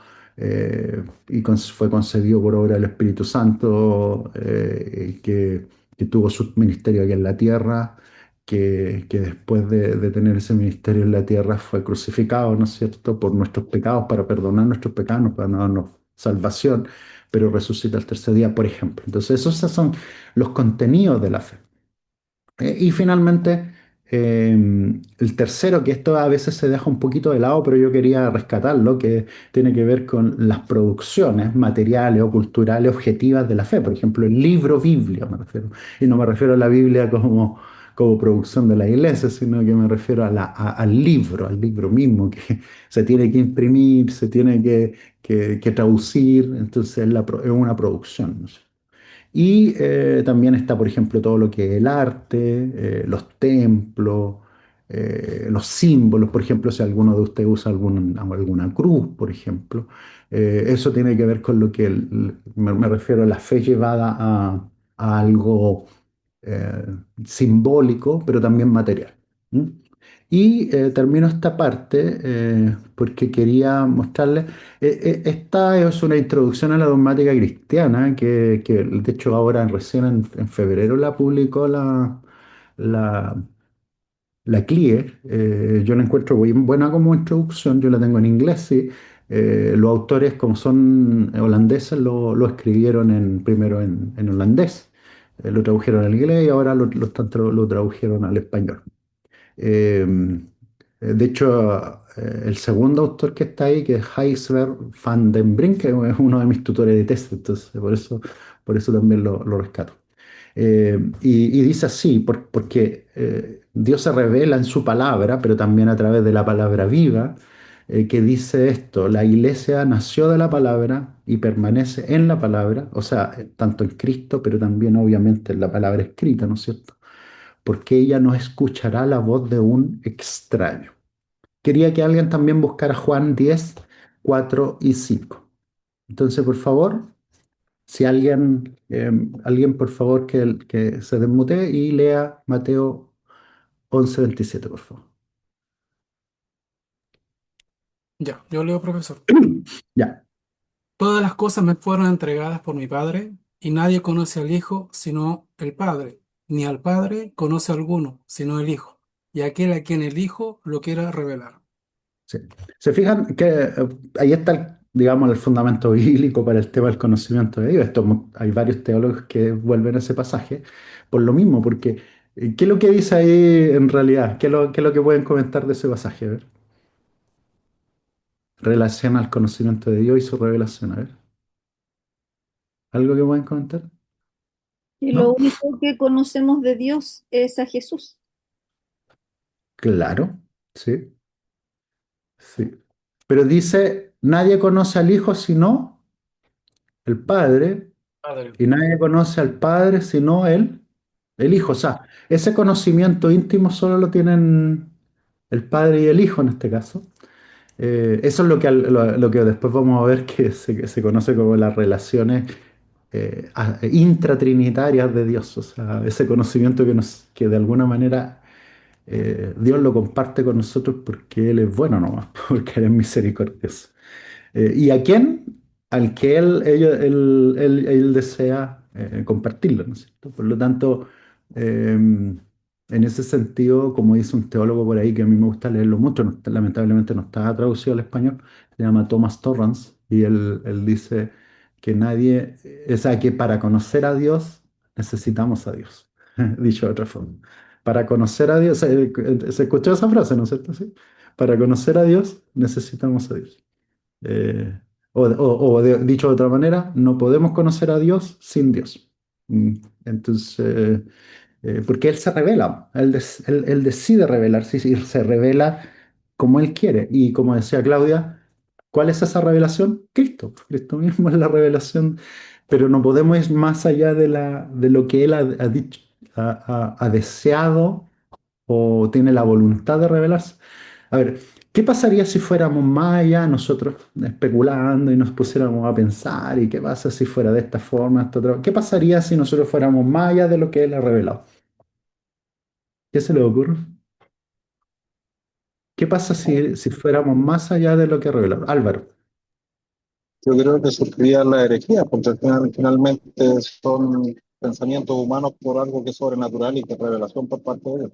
y fue concebido por obra del Espíritu Santo, que tuvo su ministerio aquí en la tierra, que después de tener ese ministerio en la tierra fue crucificado, ¿no es cierto?, por nuestros pecados, para perdonar nuestros pecados, para darnos salvación, pero resucita el tercer día, por ejemplo. Entonces, esos son los contenidos de la fe. Y finalmente, el tercero, que esto a veces se deja un poquito de lado, pero yo quería rescatarlo, que tiene que ver con las producciones materiales o culturales objetivas de la fe. Por ejemplo, el libro Biblia, me refiero. Y no me refiero a la Biblia como producción de la iglesia, sino que me refiero al libro mismo, que se tiene que imprimir, se tiene que traducir. Entonces, es una producción, ¿no? Y también está, por ejemplo, todo lo que es el arte, los templos, los símbolos. Por ejemplo, si alguno de ustedes usa alguna cruz, por ejemplo, eso tiene que ver con lo que me refiero a la fe llevada a algo eh, simbólico, pero también material. ¿Mm? Y termino esta parte porque quería mostrarles, esta es una introducción a la dogmática cristiana que de hecho ahora recién en febrero la publicó la, la CLIE. Yo la encuentro muy buena como introducción, yo la tengo en inglés, sí. Los autores, como son holandeses, lo escribieron primero en holandés, lo tradujeron al inglés y ahora lo tradujeron al español. Eh, de hecho, el segundo autor que está ahí, que es Gijsbert van den Brink, que es uno de mis tutores de tesis, entonces por eso también lo rescato. Y dice así, porque Dios se revela en su palabra, pero también a través de la palabra viva, que dice esto: la iglesia nació de la palabra y permanece en la palabra, o sea, tanto en Cristo, pero también obviamente en la palabra escrita, ¿no es cierto? Porque ella no escuchará la voz de un extraño. Quería que alguien también buscara Juan 10 4 y 5. Entonces, por favor, si alguien por favor que se desmutee y lea Mateo 11:27, por favor. Ya, yo leo, profesor. Ya, Todas las cosas me fueron entregadas por mi Padre, y nadie conoce al Hijo sino el Padre, ni al Padre conoce a alguno sino el Hijo, y aquel a quien el Hijo lo quiera revelar. sí. ¿Se fijan que ahí está, digamos, el fundamento bíblico para el tema del conocimiento de Dios? Hay varios teólogos que vuelven a ese pasaje por lo mismo, porque ¿qué es lo que dice ahí en realidad? ¿Qué es lo que pueden comentar de ese pasaje? A ver, relaciona al conocimiento de Dios y su revelación. A ver, ¿algo que pueden comentar? Y lo ¿No? único que conocemos de Dios es a Jesús. Claro, sí, sí. Pero dice, nadie conoce al Hijo sino el Padre, Padre. y nadie conoce al Padre sino el Hijo. O Hijo. sea, ese conocimiento íntimo solo lo tienen el Padre y el Hijo en este caso. Eso es lo que después vamos a ver que se conoce como las relaciones intratrinitarias de Dios. O sea, ese conocimiento que de alguna manera Dios lo comparte con nosotros porque Él es bueno nomás, porque Él es misericordioso. ¿Y a quién? Al que él desea compartirlo, ¿no es cierto? Por lo tanto, en ese sentido, como dice un teólogo por ahí que a mí me gusta leerlo mucho, lamentablemente no está traducido al español, se llama Thomas Torrance, y él dice que o sea, que para conocer a Dios necesitamos a Dios, dicho de otra forma. Para conocer a Dios, se escuchó esa frase, ¿no es cierto? Sí. Para conocer a Dios necesitamos a Dios. Eh, dicho de otra manera, no podemos conocer a Dios sin Dios. Mm, Entonces, porque Él se revela, Él decide revelarse y se revela como Él quiere. Y como decía Claudia, ¿cuál es esa revelación? Cristo. Cristo mismo es la revelación, pero no podemos ir más allá de lo que Él ha dicho, ha deseado o tiene la voluntad de revelarse. A ver, ¿qué pasaría si fuéramos más allá nosotros especulando y nos pusiéramos a pensar y qué pasa si fuera de esta forma, esta otra? ¿Qué pasaría si nosotros fuéramos más allá de lo que Él ha revelado? ¿Qué se le ocurre? ¿Qué pasa si fuéramos más allá de lo que ha revelado? Álvaro. Yo creo que surgiría la herejía, porque finalmente son pensamientos humanos por algo que es sobrenatural y que es revelación por parte de Dios.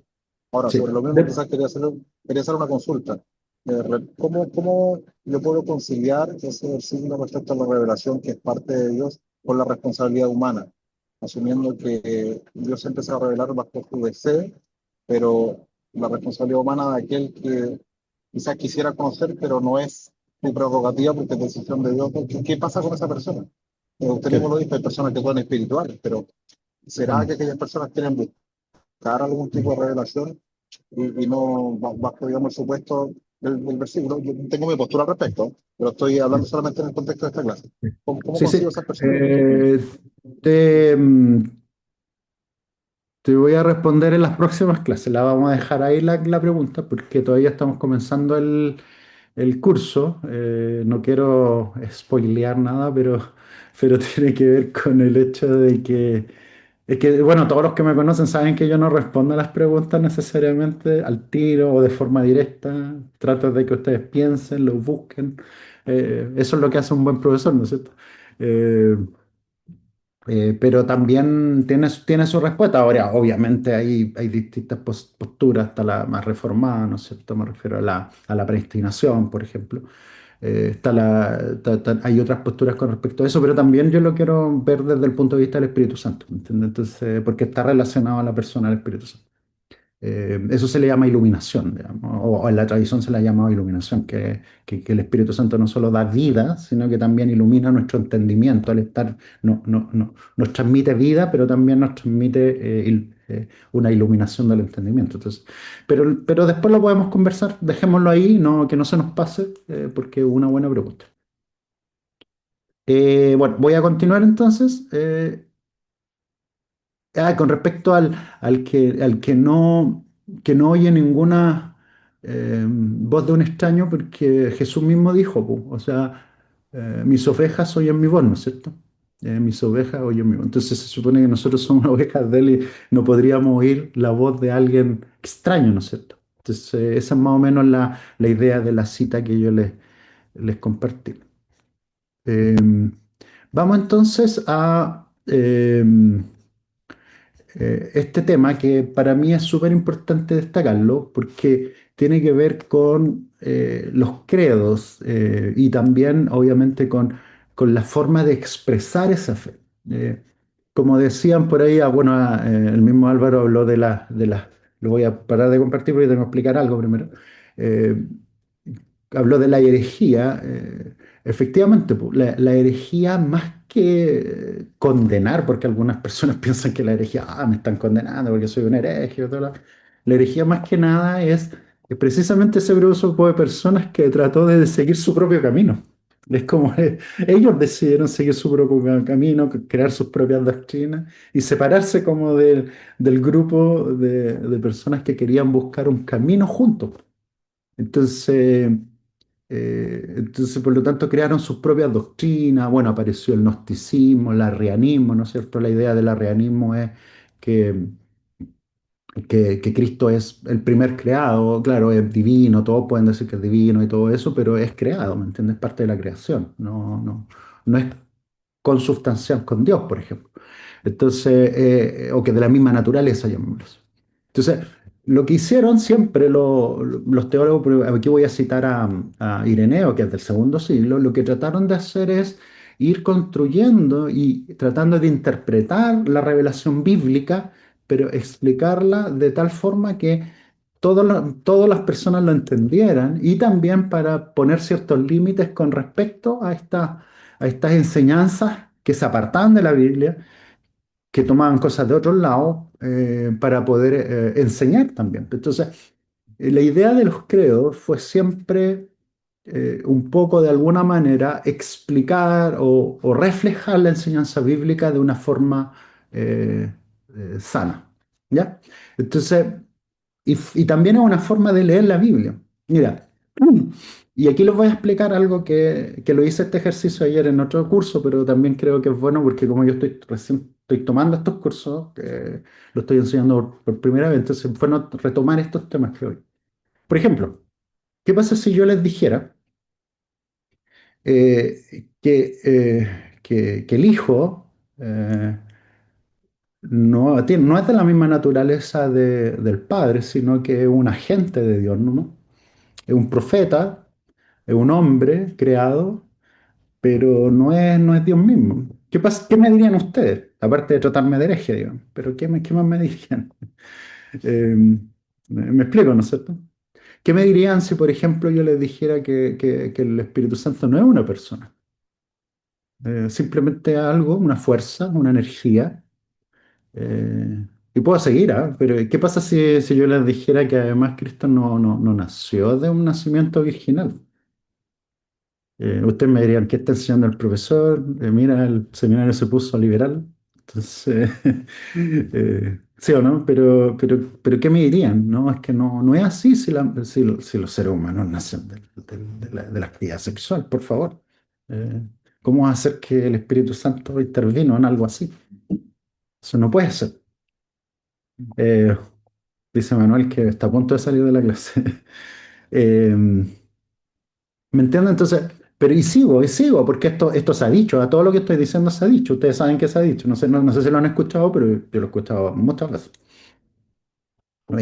Ahora, Sí. sobre lo mismo, quizás quería hacer una consulta. ¿Cómo yo puedo conciliar ese signo respecto a la revelación que es parte de Dios con la responsabilidad humana? Asumiendo que Dios siempre se va a revelar bajo su deseo, pero la responsabilidad humana de aquel que quizás quisiera conocer, pero no es su prerrogativa porque es decisión de Dios. ¿Qué pasa con esa persona? Usted mismo ¿Qué? lo dice, hay personas que son espirituales, pero ¿será que Mm. aquellas personas quieren buscar algún tipo de revelación y no bajo, digamos, el supuesto del versículo? Yo tengo mi postura al respecto, pero estoy hablando solamente en el contexto de esta clase. ¿Cómo Sí, consigo sí. esas personas? Te, te voy a responder en las próximas clases. La vamos a dejar ahí la pregunta porque todavía estamos comenzando el curso. No quiero spoilear nada, pero tiene que ver con el hecho de que, es que, bueno, todos los que me conocen saben que yo no respondo a las preguntas necesariamente al tiro o de forma directa. Trato de que ustedes piensen, lo busquen. Eso es lo que hace un buen profesor, ¿no es cierto? Eh, pero también tiene su respuesta. Ahora, obviamente, hay distintas posturas, hasta la más reformada, ¿no es cierto? Me refiero a la predestinación, por ejemplo. Hay otras posturas con respecto a eso, pero también yo lo quiero ver desde el punto de vista del Espíritu Santo, ¿me entiendes? Entonces, porque está relacionado a la persona del Espíritu Santo. Eso se le llama iluminación, digamos, o en la tradición se le ha llamado iluminación, que el Espíritu Santo no solo da vida, sino que también ilumina nuestro entendimiento al estar, nos transmite vida, pero también nos transmite una iluminación del entendimiento. Entonces, pero después lo podemos conversar, dejémoslo ahí, no, que no se nos pase, porque es una buena pregunta. Bueno, voy a continuar entonces. Con respecto que no oye ninguna voz de un extraño, porque Jesús mismo dijo, po, o sea, mis ovejas oyen mi voz, ¿no es cierto? Mis ovejas oyen mi voz. Entonces se supone que nosotros somos ovejas de él y no podríamos oír la voz de alguien extraño, ¿no es cierto? Entonces esa es más o menos la idea de la cita que yo les compartí. Vamos entonces a este tema que para mí es súper importante destacarlo porque tiene que ver con los credos y también obviamente con la forma de expresar esa fe. Como decían por ahí, bueno, el mismo Álvaro habló lo voy a parar de compartir porque tengo que explicar algo primero. Eh, Habló de la herejía. Efectivamente, la herejía más que condenar, porque algunas personas piensan que la herejía, me están condenando porque soy un hereje, la herejía más que nada es precisamente ese grupo de personas que trató de seguir su propio camino. Es como ellos decidieron seguir su propio camino, crear sus propias doctrinas y separarse como del grupo de personas que querían buscar un camino juntos. Entonces, por lo tanto, crearon sus propias doctrinas. Bueno, apareció el gnosticismo, el arrianismo, ¿no es cierto? La idea del arrianismo es que, que Cristo es el primer creado. Claro, es divino, todos pueden decir que es divino y todo eso, pero es creado, ¿me entiendes? Parte de la creación. No es consubstancial con Dios, por ejemplo. Entonces, o que de la misma naturaleza, llamémoslo. Entonces, lo que hicieron siempre los teólogos, pero aquí voy a citar a Ireneo, que es del segundo siglo, lo que trataron de hacer es ir construyendo y tratando de interpretar la revelación bíblica, pero explicarla de tal forma que todas las personas lo entendieran y también para poner ciertos límites con respecto a estas enseñanzas que se apartaban de la Biblia, que tomaban cosas de otros lados para poder enseñar también. Entonces, la idea de los credos fue siempre un poco de alguna manera explicar o reflejar la enseñanza bíblica de una forma sana. ¿Ya? Entonces, y también es una forma de leer la Biblia. Mira, y aquí les voy a explicar algo que lo hice este ejercicio ayer en otro curso, pero también creo que es bueno porque como yo recién estoy tomando estos cursos, que lo estoy enseñando por primera vez, entonces es bueno retomar estos temas que hoy. Por ejemplo, ¿qué pasa si yo les dijera que el hijo no es de la misma naturaleza del padre, sino que es un agente de Dios, ¿no? Es un profeta, es un hombre creado, pero no es Dios mismo. ¿Qué me dirían ustedes? Aparte de tratarme de hereje, digamos. Pero qué más me dirían? Eh, me explico, ¿no es cierto? ¿Qué me dirían si, por ejemplo, yo les dijera que el Espíritu Santo no es una persona? Simplemente algo, una fuerza, una energía. Y puedo seguir, ¿ah? Pero ¿qué pasa si yo les dijera que además Cristo no nació de un nacimiento virginal? Ustedes me dirían, ¿qué está enseñando el profesor? Mira, el seminario se puso liberal. Entonces, sí o no, pero ¿qué me dirían? No, es que no es así si los seres humanos nacen de la actividad sexual, por favor. Eh, ¿Cómo va a ser que el Espíritu Santo intervino en algo así? Eso no puede ser. Eh, Dice Manuel que está a punto de salir de la clase. Eh, ¿Me entienden? Entonces, pero y sigo, porque esto se ha dicho, a todo lo que estoy diciendo se ha dicho, ustedes saben que se ha dicho, no sé si lo han escuchado, pero yo lo he escuchado muchas veces.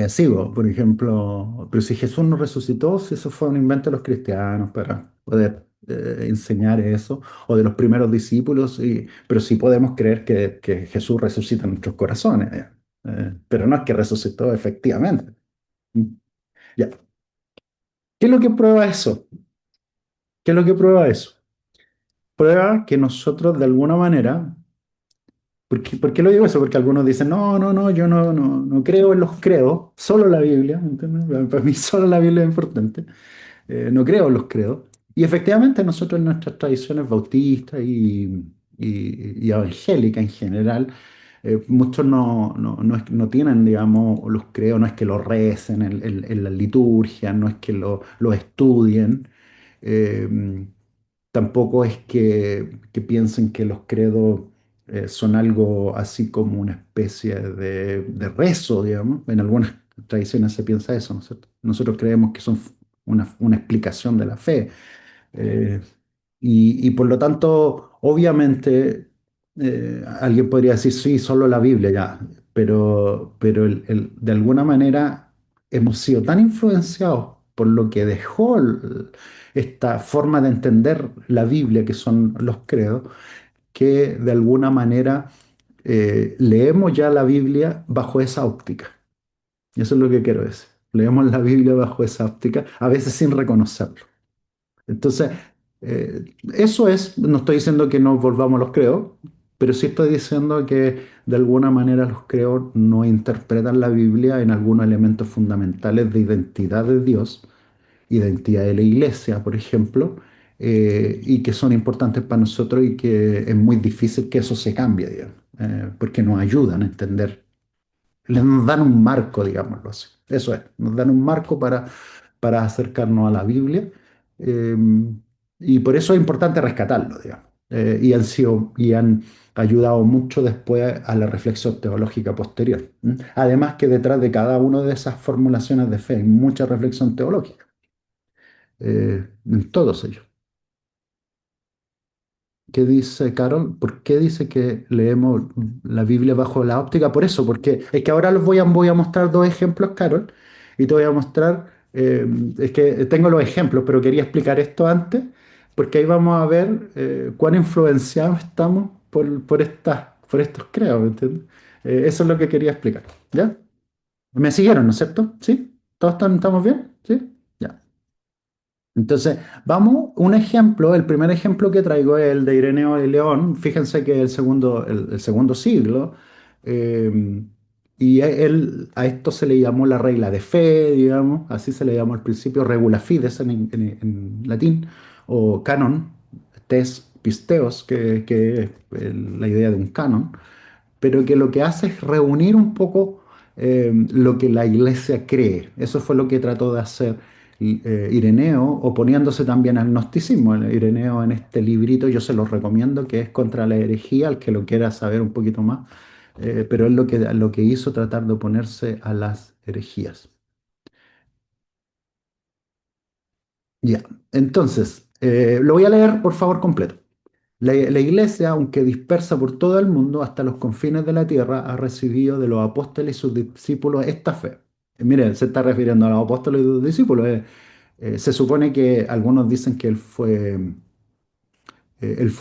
Sigo, por ejemplo, pero si Jesús no resucitó, si eso fue un invento de los cristianos para poder enseñar eso, o de los primeros discípulos, pero sí podemos creer que Jesús resucita en nuestros corazones. pero no es que resucitó efectivamente. Ya. ¿Qué es lo que prueba eso? ¿Qué es lo que prueba eso? Prueba que nosotros de alguna manera, por qué lo digo eso? Porque algunos dicen, no, no, no, yo no creo en los credos, solo la Biblia, ¿entiendes? Para mí solo la Biblia es importante. No creo en los credos. Y efectivamente nosotros en nuestras tradiciones bautistas y evangélicas en general, muchos no tienen, digamos, los credos, no es que lo recen en la liturgia, no es que lo estudien, eh, tampoco es que piensen que los credos son algo así como una especie de rezo, digamos. En algunas tradiciones se piensa eso, ¿no es cierto? Nosotros creemos que son una explicación de la fe. Eh, y por lo tanto, obviamente, alguien podría decir, sí, solo la Biblia ya, pero de alguna manera hemos sido tan influenciados por lo que dejó esta forma de entender la Biblia, que son los credos, que de alguna manera leemos ya la Biblia bajo esa óptica. Y eso es lo que quiero decir. Leemos la Biblia bajo esa óptica, a veces sin reconocerlo. Entonces, eso es, no estoy diciendo que nos volvamos los creos, pero sí estoy diciendo que de alguna manera los creos no interpretan la Biblia en algunos elementos fundamentales de identidad de Dios, identidad de la iglesia, por ejemplo, y que son importantes para nosotros y que es muy difícil que eso se cambie, digamos, porque nos ayudan a entender, nos dan un marco, digámoslo así. Eso es, nos dan un marco para acercarnos a la Biblia. eh, y por eso es importante rescatarlo, digamos. Y han ayudado mucho después a la reflexión teológica posterior. ¿M? Además que detrás de cada una de esas formulaciones de fe hay mucha reflexión teológica, en todos ellos. ¿Qué dice Carol? ¿Por qué dice que leemos la Biblia bajo la óptica? Por eso, porque es que ahora voy a mostrar dos ejemplos, Carol, y te voy a mostrar, es que tengo los ejemplos, pero quería explicar esto antes, porque ahí vamos a ver cuán influenciados estamos por estos credos, ¿me entiendes? Eso es lo que quería explicar, ¿ya? ¿Me siguieron, no es cierto? ¿Sí? ¿Estamos bien? ¿Sí? Ya. Entonces, vamos, un ejemplo, el primer ejemplo que traigo es el de Ireneo de León. Fíjense que el segundo siglo, eh, y a esto se le llamó la regla de fe, digamos, así se le llamó al principio, regula fides en latín, o canon, tes pisteos, que es la idea de un canon, pero que lo que hace es reunir un poco lo que la iglesia cree. Eso fue lo que trató de hacer Ireneo, oponiéndose también al gnosticismo. Ireneo en este librito yo se los recomiendo, que es Contra la herejía, al que lo quiera saber un poquito más, pero es lo que hizo tratar de oponerse a las herejías. Ya, entonces, lo voy a leer por favor completo. La iglesia, aunque dispersa por todo el mundo, hasta los confines de la tierra, ha recibido de los apóstoles y sus discípulos esta fe. Miren, se está refiriendo a los apóstoles y sus discípulos. Se supone que algunos dicen que él fue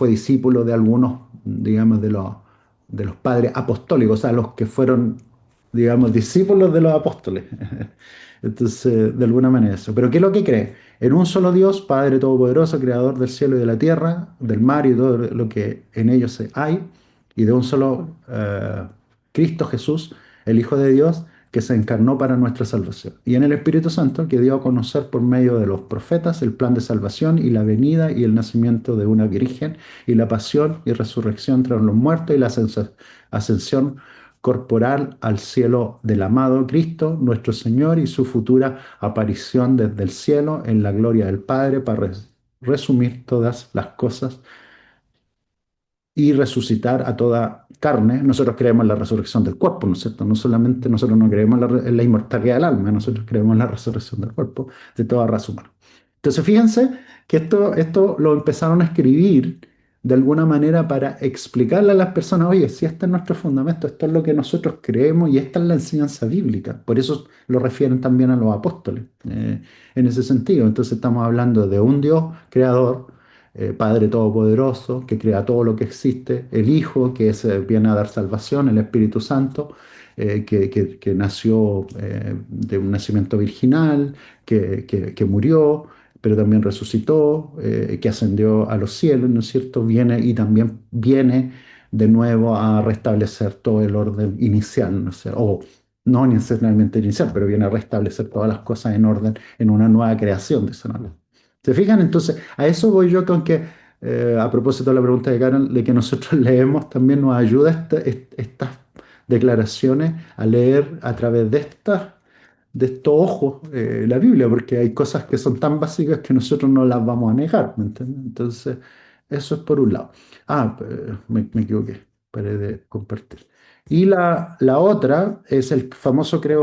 discípulo de algunos, digamos, de los padres apostólicos, o sea, los que fueron, digamos, discípulos de los apóstoles. Entonces, de alguna manera eso. Pero ¿qué es lo que cree? En un solo Dios, Padre Todopoderoso, Creador del cielo y de la tierra, del mar y todo lo que en ellos hay, y de un solo Cristo Jesús, el Hijo de Dios, que se encarnó para nuestra salvación. Y en el Espíritu Santo, que dio a conocer por medio de los profetas el plan de salvación y la venida y el nacimiento de una virgen y la pasión y resurrección tras los muertos y la ascensión corporal al cielo del amado Cristo, nuestro Señor, y su futura aparición desde el cielo en la gloria del Padre para resumir todas las cosas y resucitar a toda carne. Nosotros creemos en la resurrección del cuerpo, ¿no es cierto? No solamente nosotros no creemos en la inmortalidad del alma, nosotros creemos en la resurrección del cuerpo de toda raza humana. Entonces, fíjense que esto lo empezaron a escribir de alguna manera para explicarle a las personas, oye, si este es nuestro fundamento, esto es lo que nosotros creemos y esta es la enseñanza bíblica. Por eso lo refieren también a los apóstoles, en ese sentido. Entonces estamos hablando de un Dios creador, Padre Todopoderoso, que crea todo lo que existe, el Hijo, que viene a dar salvación, el Espíritu Santo, que nació de un nacimiento virginal, que murió, pero también resucitó, que ascendió a los cielos, ¿no es cierto? Viene y también viene de nuevo a restablecer todo el orden inicial, ¿no sé? O no necesariamente inicial, pero viene a restablecer todas las cosas en orden en una nueva creación de esa manera. ¿Se fijan? Entonces, a eso voy yo con que, a propósito de la pregunta de Karen, de que nosotros leemos, también nos ayuda estas declaraciones a leer a través de estos ojos la Biblia, porque hay cosas que son tan básicas que nosotros no las vamos a negar, ¿me entiendes? Entonces, eso es por un lado. Me equivoqué, paré de compartir. Y la otra es el famoso credo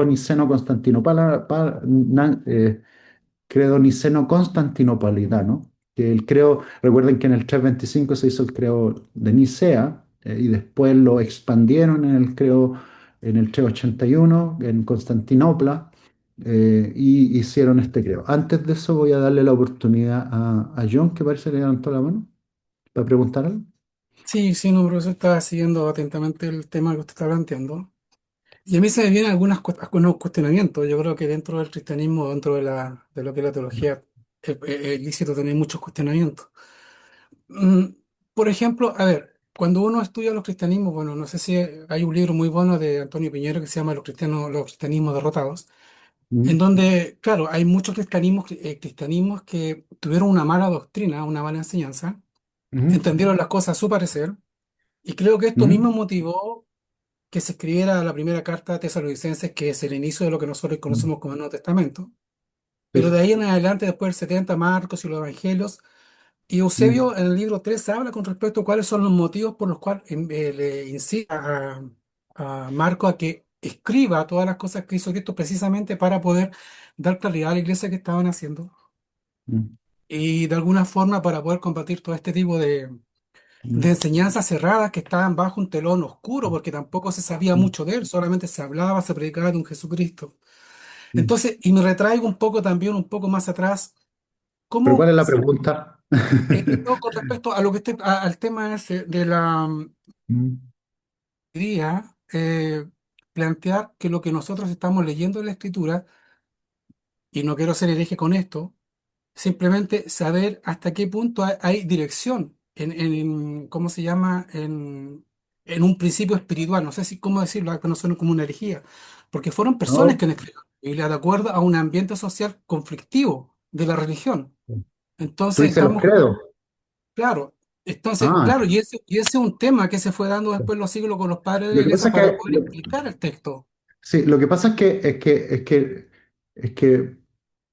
credo niceno-constantinopolitano, que el credo, recuerden que en el 325 se hizo el credo de Nicea, y después lo expandieron en el 381 en Constantinopla, y hicieron este credo. Antes de eso voy a darle la oportunidad a John, que parece que levantó la mano, para preguntar algo. Sí, sí, no, profesor, estaba siguiendo atentamente el tema que usted está planteando. Y a mí se me vienen algunos cuestionamientos. Yo creo que dentro del cristianismo, dentro de lo que es la teología, es lícito tener muchos cuestionamientos. Mm, por ejemplo, a ver, cuando uno estudia los cristianismos, bueno, no sé si hay un libro muy bueno de Antonio Piñero que se llama los cristianismos derrotados, en Mm, donde, claro, hay muchos cristianismos que tuvieron una mala doctrina, una mala enseñanza, mm, entendieron las cosas a su parecer, y creo que esto mismo mm, motivó que se escribiera la primera carta a Tesalonicenses, que es el inicio de lo que nosotros mm. conocemos como el Nuevo Testamento. Pero de Sí. ahí en adelante, después del 70, Marcos y los Evangelios, y Mm, Eusebio en el libro 3 habla con respecto a cuáles son los motivos por los cuales le incita a Marcos a que escriba todas las cosas que hizo Cristo precisamente para poder dar claridad a la iglesia que estaban haciendo mm, y de alguna forma para poder combatir todo este tipo de mm, enseñanzas cerradas que estaban bajo un telón oscuro, porque tampoco se sabía mm, mucho de él, solamente se hablaba, se predicaba de un Jesucristo. mm. Entonces, y me retraigo un poco también, un poco más atrás, ¿Pero cuál cómo, es la pregunta? no, con respecto a lo que al tema ese de la Mm, día, plantear que lo que nosotros estamos leyendo en la Escritura, y no quiero ser hereje con esto, simplemente saber hasta qué punto hay dirección ¿cómo se llama? En un principio espiritual, no sé si cómo decirlo, que no suene como una herejía, porque fueron personas no. que han escrito la Biblia de acuerdo a un ambiente social conflictivo de la religión. Tú Entonces dices los estamos, credos. claro, entonces, Ah, claro, y ese es un tema que se fue dando después los siglos con los padres de la lo que pasa iglesia es para que, poder explicar el texto. sí, lo que pasa es que,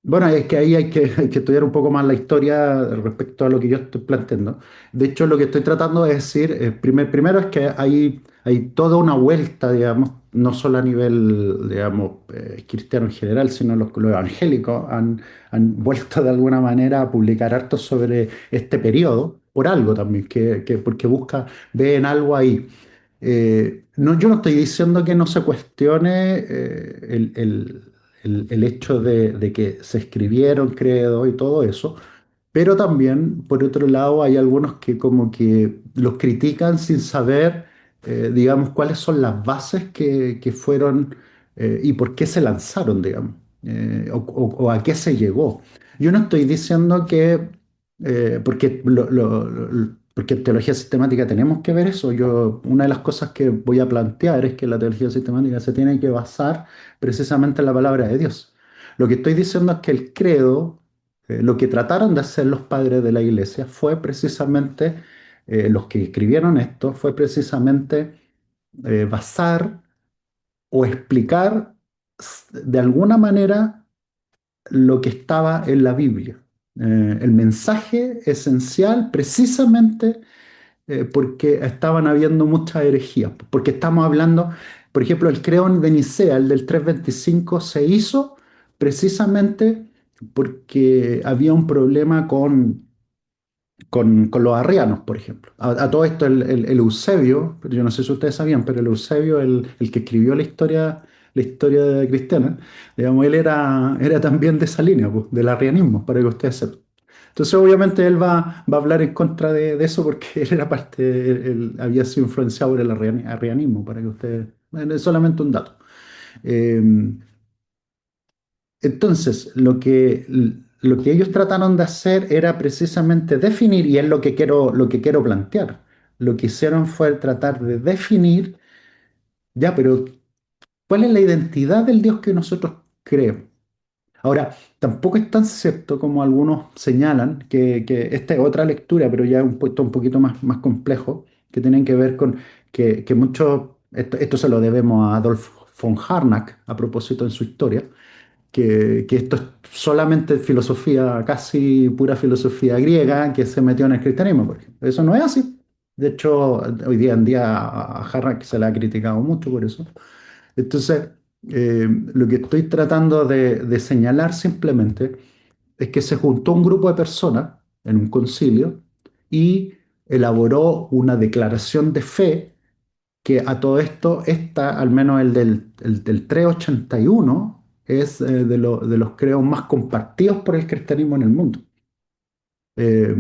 bueno, es que ahí hay que estudiar un poco más la historia respecto a lo que yo estoy planteando. De hecho, lo que estoy tratando de decir, primero es que hay toda una vuelta, digamos, no solo a nivel, digamos, cristiano en general, sino los evangélicos han vuelto de alguna manera a publicar harto sobre este periodo, por algo también, porque ven algo ahí. No, yo no estoy diciendo que no se cuestione el hecho de que se escribieron credos y todo eso, pero también, por otro lado, hay algunos que como que los critican sin saber, digamos, cuáles son las bases que fueron y por qué se lanzaron, digamos, o a qué se llegó. Yo no estoy diciendo que, porque en teología sistemática tenemos que ver eso. Una de las cosas que voy a plantear es que la teología sistemática se tiene que basar precisamente en la palabra de Dios. Lo que estoy diciendo es que el credo, lo que trataron de hacer los padres de la iglesia fue precisamente, los que escribieron esto, fue precisamente basar o explicar de alguna manera lo que estaba en la Biblia. El mensaje esencial precisamente porque estaban habiendo muchas herejías, porque estamos hablando, por ejemplo, el credo de Nicea, el del 325, se hizo precisamente porque había un problema con los arrianos, por ejemplo. A todo esto, el Eusebio, pero yo no sé si ustedes sabían, pero el Eusebio, el que escribió la historia cristiana, digamos, él era también de esa línea, pues, del arrianismo, para que ustedes sepan. Entonces, obviamente, él va a hablar en contra de eso porque él era parte, él había sido influenciado por el arrianismo, para que ustedes es solamente un dato. Eh, entonces, lo que ellos trataron de hacer era precisamente definir, y es lo que quiero plantear. Lo que hicieron fue tratar de definir, ya, pero ¿cuál es la identidad del Dios que nosotros creemos? Ahora, tampoco es tan cierto como algunos señalan, que esta es otra lectura, pero ya un punto un poquito más complejo, que tienen que ver con que mucho, esto se lo debemos a Adolf von Harnack, a propósito en su historia, que esto es solamente filosofía, casi pura filosofía griega, que se metió en el cristianismo, por ejemplo. Eso no es así. De hecho, hoy día en día a Harnack se le ha criticado mucho por eso. Entonces, lo que estoy tratando de señalar simplemente es que se juntó un grupo de personas en un concilio y elaboró una declaración de fe que a todo esto, al menos el del 381, es de los credos más compartidos por el cristianismo en el mundo. Eh,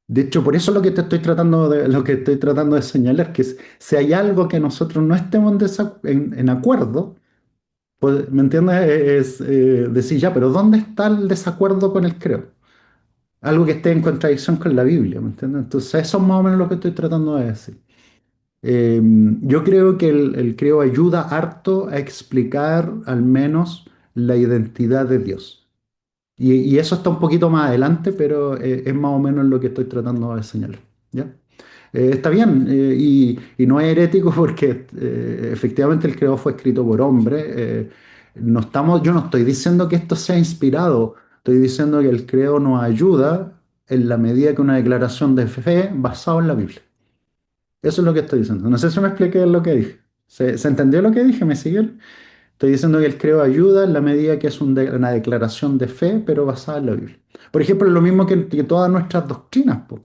de hecho, por eso lo que estoy tratando de señalar, que si hay algo que nosotros no estemos en acuerdo, pues, ¿me entiendes? Decir, ya, pero ¿dónde está el desacuerdo con el credo? Algo que esté en contradicción con la Biblia, ¿me entiendes? Entonces, eso es más o menos lo que estoy tratando de decir. Eh, yo creo que el credo ayuda harto a explicar al menos la identidad de Dios. Y eso está un poquito más adelante, pero es más o menos lo que estoy tratando de señalar. ¿Ya? Está bien, y no es herético porque efectivamente el credo fue escrito por hombre. Yo no estoy diciendo que esto sea inspirado, estoy diciendo que el credo nos ayuda en la medida que una declaración de fe basada en la Biblia. Eso es lo que estoy diciendo. No sé si me expliqué lo que dije. ¿Se entendió lo que dije? ¿Me siguen? Estoy diciendo que el credo ayuda en la medida que es una declaración de fe, pero basada en la Biblia. Por ejemplo, es lo mismo que todas nuestras doctrinas, po.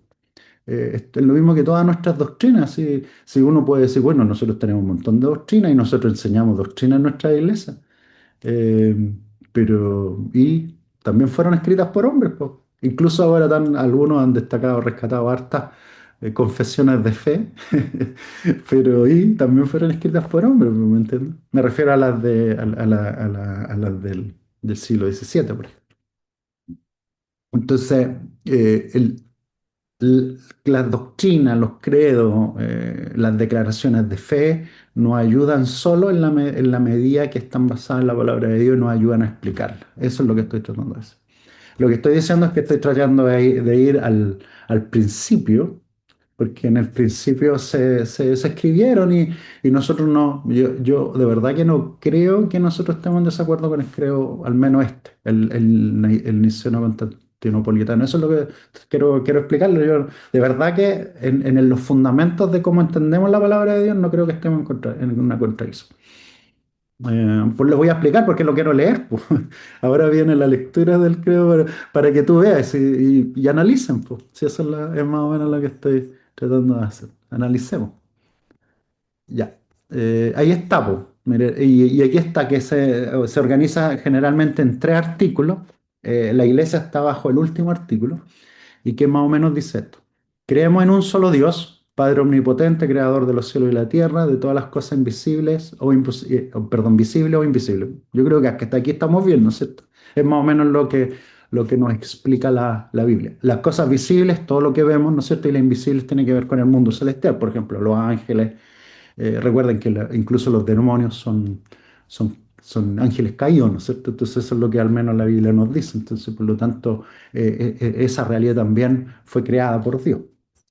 Es lo mismo que todas nuestras doctrinas. Si uno puede decir, bueno, nosotros tenemos un montón de doctrinas y nosotros enseñamos doctrina en nuestra iglesia. Eh, y también fueron escritas por hombres, po. Incluso ahora algunos han destacado, rescatado hartas confesiones de fe, y también fueron escritas por hombres, ¿me entiendes? Me refiero a las a las del siglo XVII, por ejemplo. Entonces, las doctrinas, los credos, las declaraciones de fe nos ayudan solo en la medida que están basadas en la palabra de Dios y nos ayudan a explicarla. Eso es lo que estoy tratando de hacer. Lo que estoy diciendo es que estoy tratando de ir al principio, porque en el principio se escribieron y nosotros no, yo de verdad que no creo que nosotros estemos en desacuerdo con el credo, al menos el niceno-constantinopolitano. Eso es lo que quiero explicarlo. Yo de verdad que en los fundamentos de cómo entendemos la palabra de Dios no creo que estemos en una contradicción. Pues lo voy a explicar porque lo quiero leer, pues. Ahora viene la lectura del credo para que tú veas y analicen, pues. Si eso es más o menos lo que estoy tratando de hacer. Analicemos. Ya. Ahí está, pues. Mire, y aquí está que se organiza generalmente en tres artículos. La iglesia está bajo el último artículo y que más o menos dice esto. Creemos en un solo Dios, Padre omnipotente, creador de los cielos y la tierra, de todas las cosas invisibles perdón, visibles o invisibles. Yo creo que hasta aquí estamos bien, ¿no es cierto? Es más o menos lo que nos explica la Biblia. Las cosas visibles, todo lo que vemos, ¿no es cierto? Y las invisibles tienen que ver con el mundo celestial, por ejemplo, los ángeles. Recuerden que incluso los demonios son ángeles caídos, ¿no es cierto? Entonces eso es lo que al menos la Biblia nos dice. Entonces, por lo tanto, esa realidad también fue creada por Dios.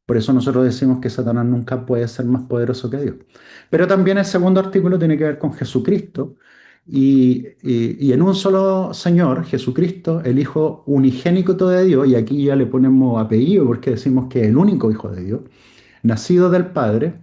Por eso nosotros decimos que Satanás nunca puede ser más poderoso que Dios. Pero también el segundo artículo tiene que ver con Jesucristo y en un solo Señor, Jesucristo, el Hijo unigénito de Dios, y aquí ya le ponemos apellido porque decimos que es el único Hijo de Dios, nacido del Padre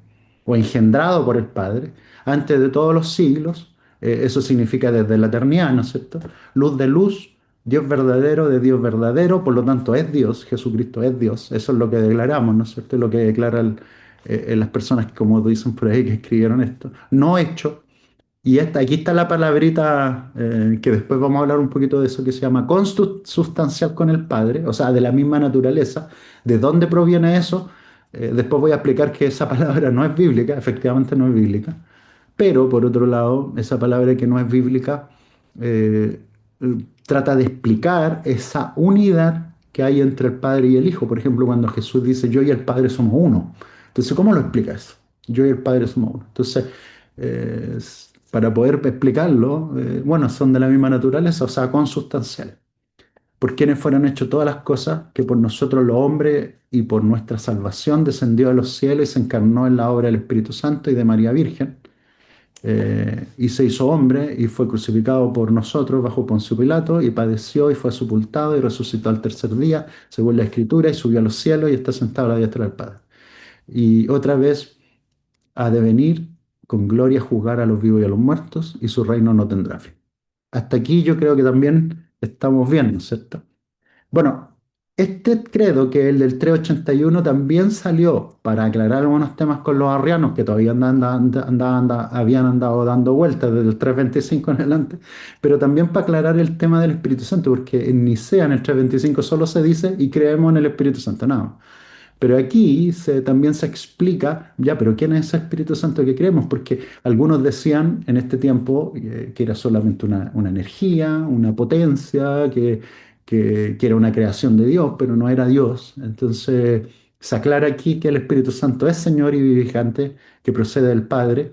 o engendrado por el Padre antes de todos los siglos. Eso significa desde la eternidad, ¿no es cierto? Luz de luz, Dios verdadero de Dios verdadero, por lo tanto es Dios, Jesucristo es Dios. Eso es lo que declaramos, ¿no es cierto? Lo que declaran las personas que, como dicen por ahí, que escribieron esto. No hecho. Y aquí está la palabrita, que después vamos a hablar un poquito de eso, que se llama consubstancial con el Padre, o sea, de la misma naturaleza. ¿De dónde proviene eso? Después voy a explicar que esa palabra no es bíblica, efectivamente no es bíblica, pero por otro lado, esa palabra que no es bíblica eh, trata de explicar esa unidad que hay entre el Padre y el Hijo. Por ejemplo, cuando Jesús dice, yo y el Padre somos uno. Entonces, ¿cómo lo explica eso? Yo y el Padre somos uno. Entonces, para poder explicarlo, bueno, son de la misma naturaleza, o sea, consustanciales. Por quienes fueron hechas todas las cosas, que por nosotros los hombres y por nuestra salvación descendió a los cielos y se encarnó en la obra del Espíritu Santo y de María Virgen, y se hizo hombre y fue crucificado por nosotros bajo Poncio Pilato y padeció y fue sepultado y resucitó al tercer día, según la Escritura, y subió a los cielos y está sentado a la diestra del Padre. Y otra vez ha de venir con gloria a juzgar a los vivos y a los muertos, y su reino no tendrá fin. Hasta aquí yo creo que también estamos bien, ¿no es cierto? Bueno, este credo, que es el del 381, también salió para aclarar algunos temas con los arrianos que todavía habían andado dando vueltas desde el 325 en adelante, pero también para aclarar el tema del Espíritu Santo, porque en Nicea, en el 325, solo se dice y creemos en el Espíritu Santo, nada más. Pero aquí también se explica, ya, pero ¿quién es ese Espíritu Santo que creemos? Porque algunos decían en este tiempo que era solamente una energía, una potencia, que era una creación de Dios, pero no era Dios. Entonces se aclara aquí que el Espíritu Santo es Señor y vivificante, que procede del Padre.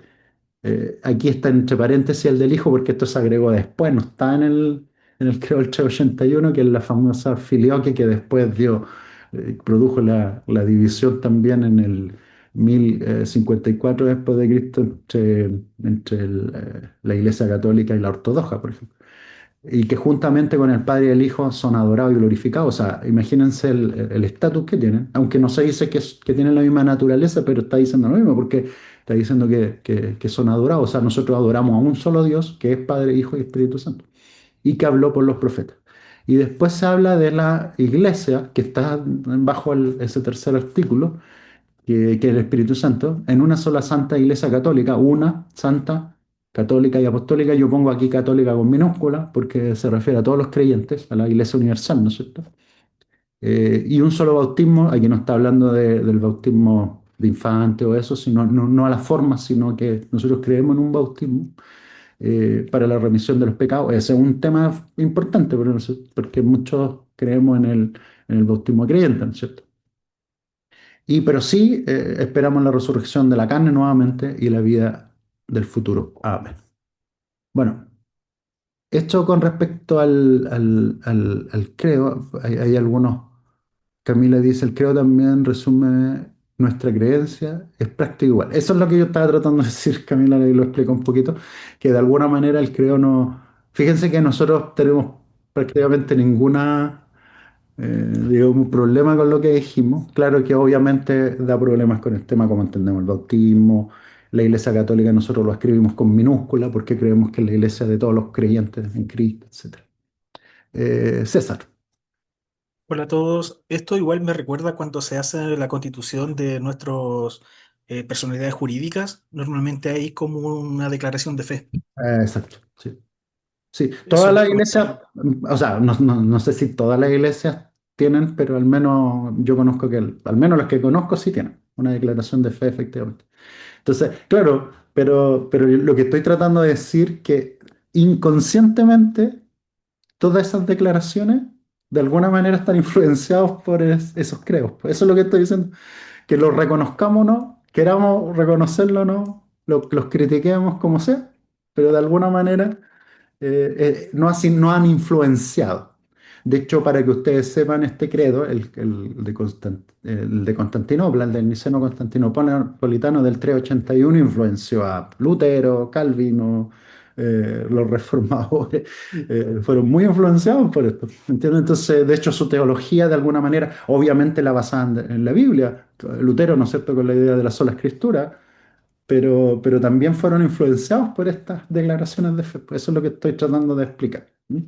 Aquí está entre paréntesis el del Hijo, porque esto se agregó después, no está en el creo del 381, que es la famosa filioque que después produjo la división también en el 1054 después de Cristo entre la Iglesia Católica y la Ortodoxa, por ejemplo. Y que juntamente con el Padre y el Hijo son adorados y glorificados. O sea, imagínense el estatus que tienen, aunque no se dice que tienen la misma naturaleza, pero está diciendo lo mismo, porque está diciendo que son adorados. O sea, nosotros adoramos a un solo Dios, que es Padre, Hijo y Espíritu Santo, y que habló por los profetas. Y después se habla de la iglesia, que está bajo ese tercer artículo, que es el Espíritu Santo, en una sola santa iglesia católica, una santa, católica y apostólica. Yo pongo aquí católica con minúscula porque se refiere a todos los creyentes, a la iglesia universal, ¿no es cierto? Y un solo bautismo, aquí no está hablando del bautismo de infante o eso, sino no a la forma, sino que nosotros creemos en un bautismo para la remisión de los pecados. Ese es un tema importante, pero no sé, porque muchos creemos en el bautismo creyente, ¿no es cierto? Pero sí esperamos la resurrección de la carne nuevamente y la vida del futuro. Amén. Bueno, esto con respecto al credo, hay algunos, Camila dice, el credo también resume nuestra creencia, es práctico igual. Eso es lo que yo estaba tratando de decir, Camila, y lo explico un poquito, que de alguna manera el credo no... Fíjense que nosotros tenemos prácticamente ninguna digo, un problema con lo que dijimos. Claro que obviamente da problemas con el tema, como entendemos el bautismo. La Iglesia Católica nosotros lo escribimos con minúscula porque creemos que es la iglesia de todos los creyentes en Cristo, etc. César. Hola a todos. Esto igual me recuerda cuando se hace la constitución de nuestras personalidades jurídicas. Normalmente hay como una declaración de fe. Exacto, sí. Sí, todas Eso, las iglesias, o sea, no sé si todas las iglesias tienen, pero al menos yo conozco al menos las que conozco sí tienen una declaración de fe, efectivamente. Entonces, claro, pero lo que estoy tratando de decir que inconscientemente todas esas declaraciones de alguna manera están influenciados por esos credos. Pues eso es lo que estoy diciendo, que los reconozcamos o no, queramos reconocerlo o no, los critiquemos como sea, pero de alguna manera no han influenciado. De hecho, para que ustedes sepan, este credo, el de Constantinopla, el del Niceno Constantinopolitano del 381, influenció a Lutero, Calvino, los reformadores, fueron muy influenciados por esto. ¿Entienden? Entonces, de hecho, su teología, de alguna manera, obviamente la basaban en la Biblia. Lutero, ¿no es cierto?, con la idea de la sola escritura, pero también fueron influenciados por estas declaraciones de fe. Pues eso es lo que estoy tratando de explicar. ¿Mm?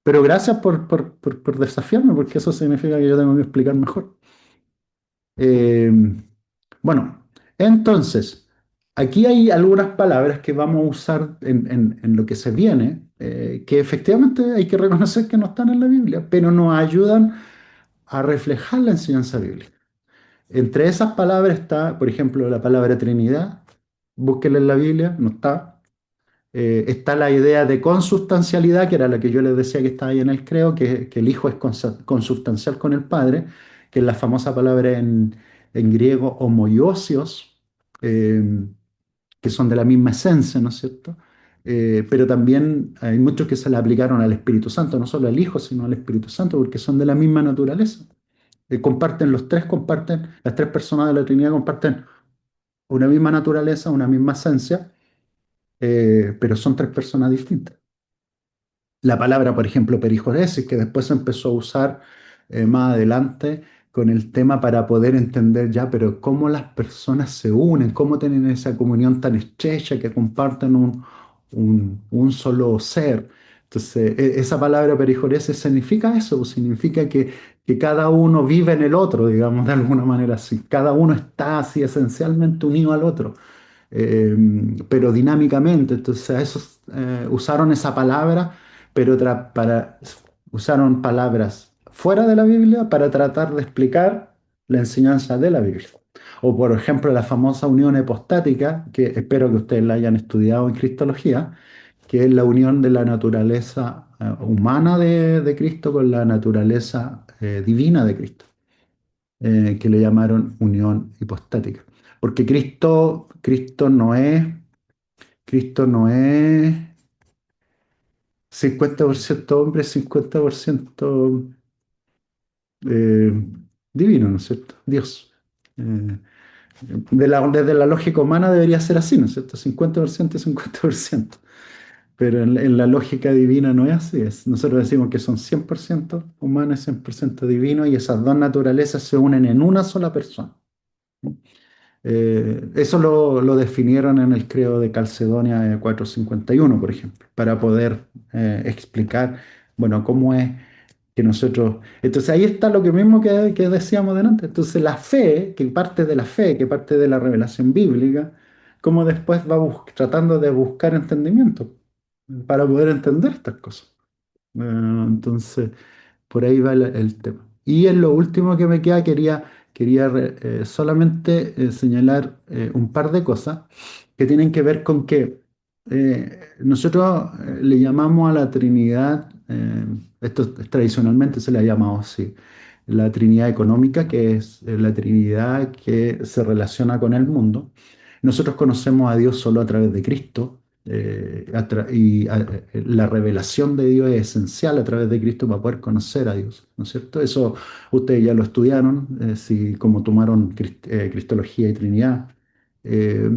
Pero gracias por desafiarme, porque eso significa que yo tengo que explicar mejor. Eh, bueno, entonces, aquí hay algunas palabras que vamos a usar en lo que se viene, que efectivamente hay que reconocer que no están en la Biblia, pero nos ayudan a reflejar la enseñanza bíblica. Entre esas palabras está, por ejemplo, la palabra Trinidad, búsquenla en la Biblia, no está. Está la idea de consubstancialidad, que era la que yo les decía que estaba ahí en el credo, que el Hijo es consubstancial con el Padre, que es la famosa palabra en griego homoiousios, eh, que son de la misma esencia, ¿no es cierto? Pero también hay muchos que se le aplicaron al Espíritu Santo, no solo al Hijo, sino al Espíritu Santo, porque son de la misma naturaleza. Comparten los tres, comparten, las tres personas de la Trinidad comparten una misma naturaleza, una misma esencia, pero son tres personas distintas. La palabra, por ejemplo, perijoresis, que después se empezó a usar más adelante con el tema para poder entender ya, pero cómo las personas se unen, cómo tienen esa comunión tan estrecha que comparten un solo ser. Entonces, esa palabra perijoresis significa eso, pues, significa que cada uno vive en el otro, digamos, de alguna manera así. Cada uno está así esencialmente unido al otro, eh, pero dinámicamente. Entonces, a esos usaron esa palabra, pero usaron palabras fuera de la Biblia para tratar de explicar la enseñanza de la Biblia. O, por ejemplo, la famosa unión hipostática, que espero que ustedes la hayan estudiado en Cristología, que es la unión de la naturaleza humana de Cristo con la naturaleza divina de Cristo, que le llamaron unión hipostática. Porque Cristo no es 50% hombre, 50% eh, divino, ¿no es cierto? Dios. Eh, desde la lógica humana debería ser así, ¿no es cierto? 50% y 50%. Pero en la lógica divina no es así. Nosotros decimos que son 100% humano y 100% divino, y esas dos naturalezas se unen en una sola persona. Eso lo definieron en el Credo de Calcedonia 451, por ejemplo, para poder explicar, bueno, cómo es que nosotros... Entonces ahí está lo que mismo que decíamos delante. Entonces la fe, que parte de la revelación bíblica, como después va tratando de buscar entendimiento para poder entender estas cosas. Entonces... Por ahí va el tema. Y en lo último que me queda, quería solamente señalar un par de cosas que tienen que ver con que nosotros le llamamos a la Trinidad, esto tradicionalmente se le ha llamado así, la Trinidad económica, que es la Trinidad que se relaciona con el mundo. Nosotros conocemos a Dios solo a través de Cristo, la revelación de Dios es esencial a través de Cristo para poder conocer a Dios, ¿no es cierto? Eso ustedes ya lo estudiaron, si como tomaron Cristología y Trinidad. Eh,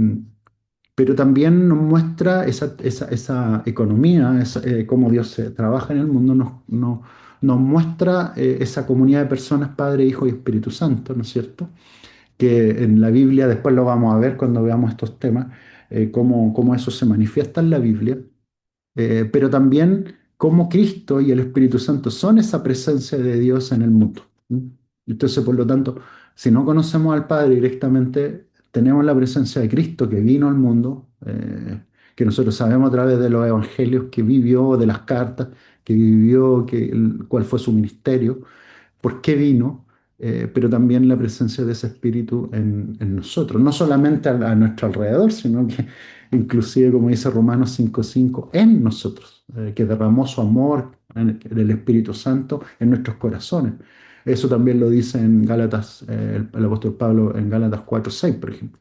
pero también nos muestra esa economía, cómo Dios trabaja en el mundo, nos muestra esa comunidad de personas, Padre, Hijo y Espíritu Santo, ¿no es cierto? Que en la Biblia, después lo vamos a ver cuando veamos estos temas, cómo eso se manifiesta en la Biblia, pero también cómo Cristo y el Espíritu Santo son esa presencia de Dios en el mundo. ¿Mm? Entonces, por lo tanto, si no conocemos al Padre directamente, tenemos la presencia de Cristo que vino al mundo, que nosotros sabemos a través de los evangelios que vivió, de las cartas que vivió, cuál fue su ministerio, por qué vino, pero también la presencia de ese espíritu en nosotros, no solamente a nuestro alrededor, sino que inclusive, como dice Romanos 5:5, en nosotros, que derramó su amor del Espíritu Santo en nuestros corazones. Eso también lo dice en Gálatas, el apóstol Pablo en Gálatas 4:6, por ejemplo.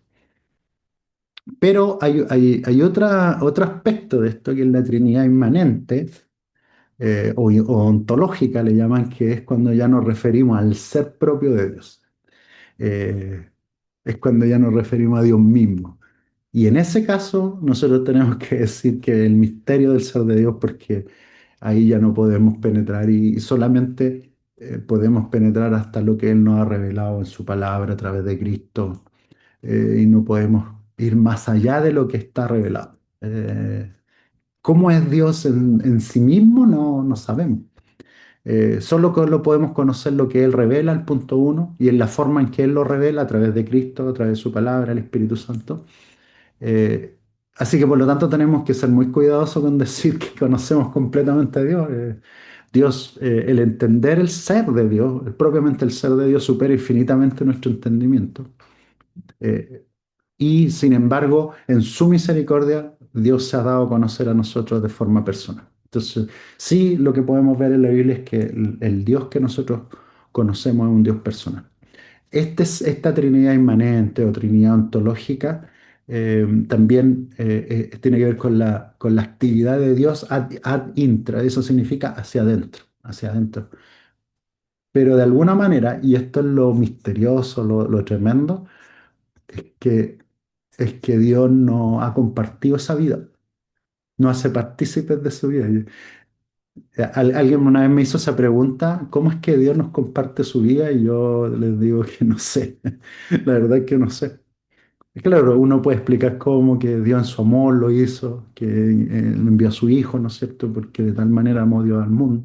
Pero hay otro aspecto de esto, que es la Trinidad inmanente, o ontológica le llaman, que es cuando ya nos referimos al ser propio de Dios. Eh, es cuando ya nos referimos a Dios mismo. Y en ese caso, nosotros tenemos que decir que el misterio del ser de Dios, porque ahí ya no podemos penetrar, y solamente podemos penetrar hasta lo que Él nos ha revelado en su palabra a través de Cristo, y no podemos ir más allá de lo que está revelado. ¿Cómo es Dios en sí mismo? No sabemos. Solo que lo podemos conocer lo que Él revela, el punto uno, y en la forma en que Él lo revela a través de Cristo, a través de su palabra, el Espíritu Santo. Eh, Así que por lo tanto tenemos que ser muy cuidadosos con decir que conocemos completamente a Dios. Dios, el entender el ser de Dios, propiamente el ser de Dios, supera infinitamente nuestro entendimiento. Eh, y sin embargo, en su misericordia, Dios se ha dado a conocer a nosotros de forma personal. Entonces, sí, lo que podemos ver en la Biblia es que el Dios que nosotros conocemos es un Dios personal. Esta Trinidad inmanente o Trinidad ontológica también tiene que ver con la actividad de Dios ad intra, eso significa hacia adentro, hacia adentro. Pero de alguna manera, y esto es lo misterioso, lo tremendo, es que, es que Dios no ha compartido esa vida, no hace partícipes de su vida. Alguien una vez me hizo esa pregunta, ¿cómo es que Dios nos comparte su vida? Y yo les digo que no sé, la verdad es que no sé. Claro, uno puede explicar cómo que Dios en su amor lo hizo, que envió a su Hijo, ¿no es cierto? Porque de tal manera amó Dios al mundo,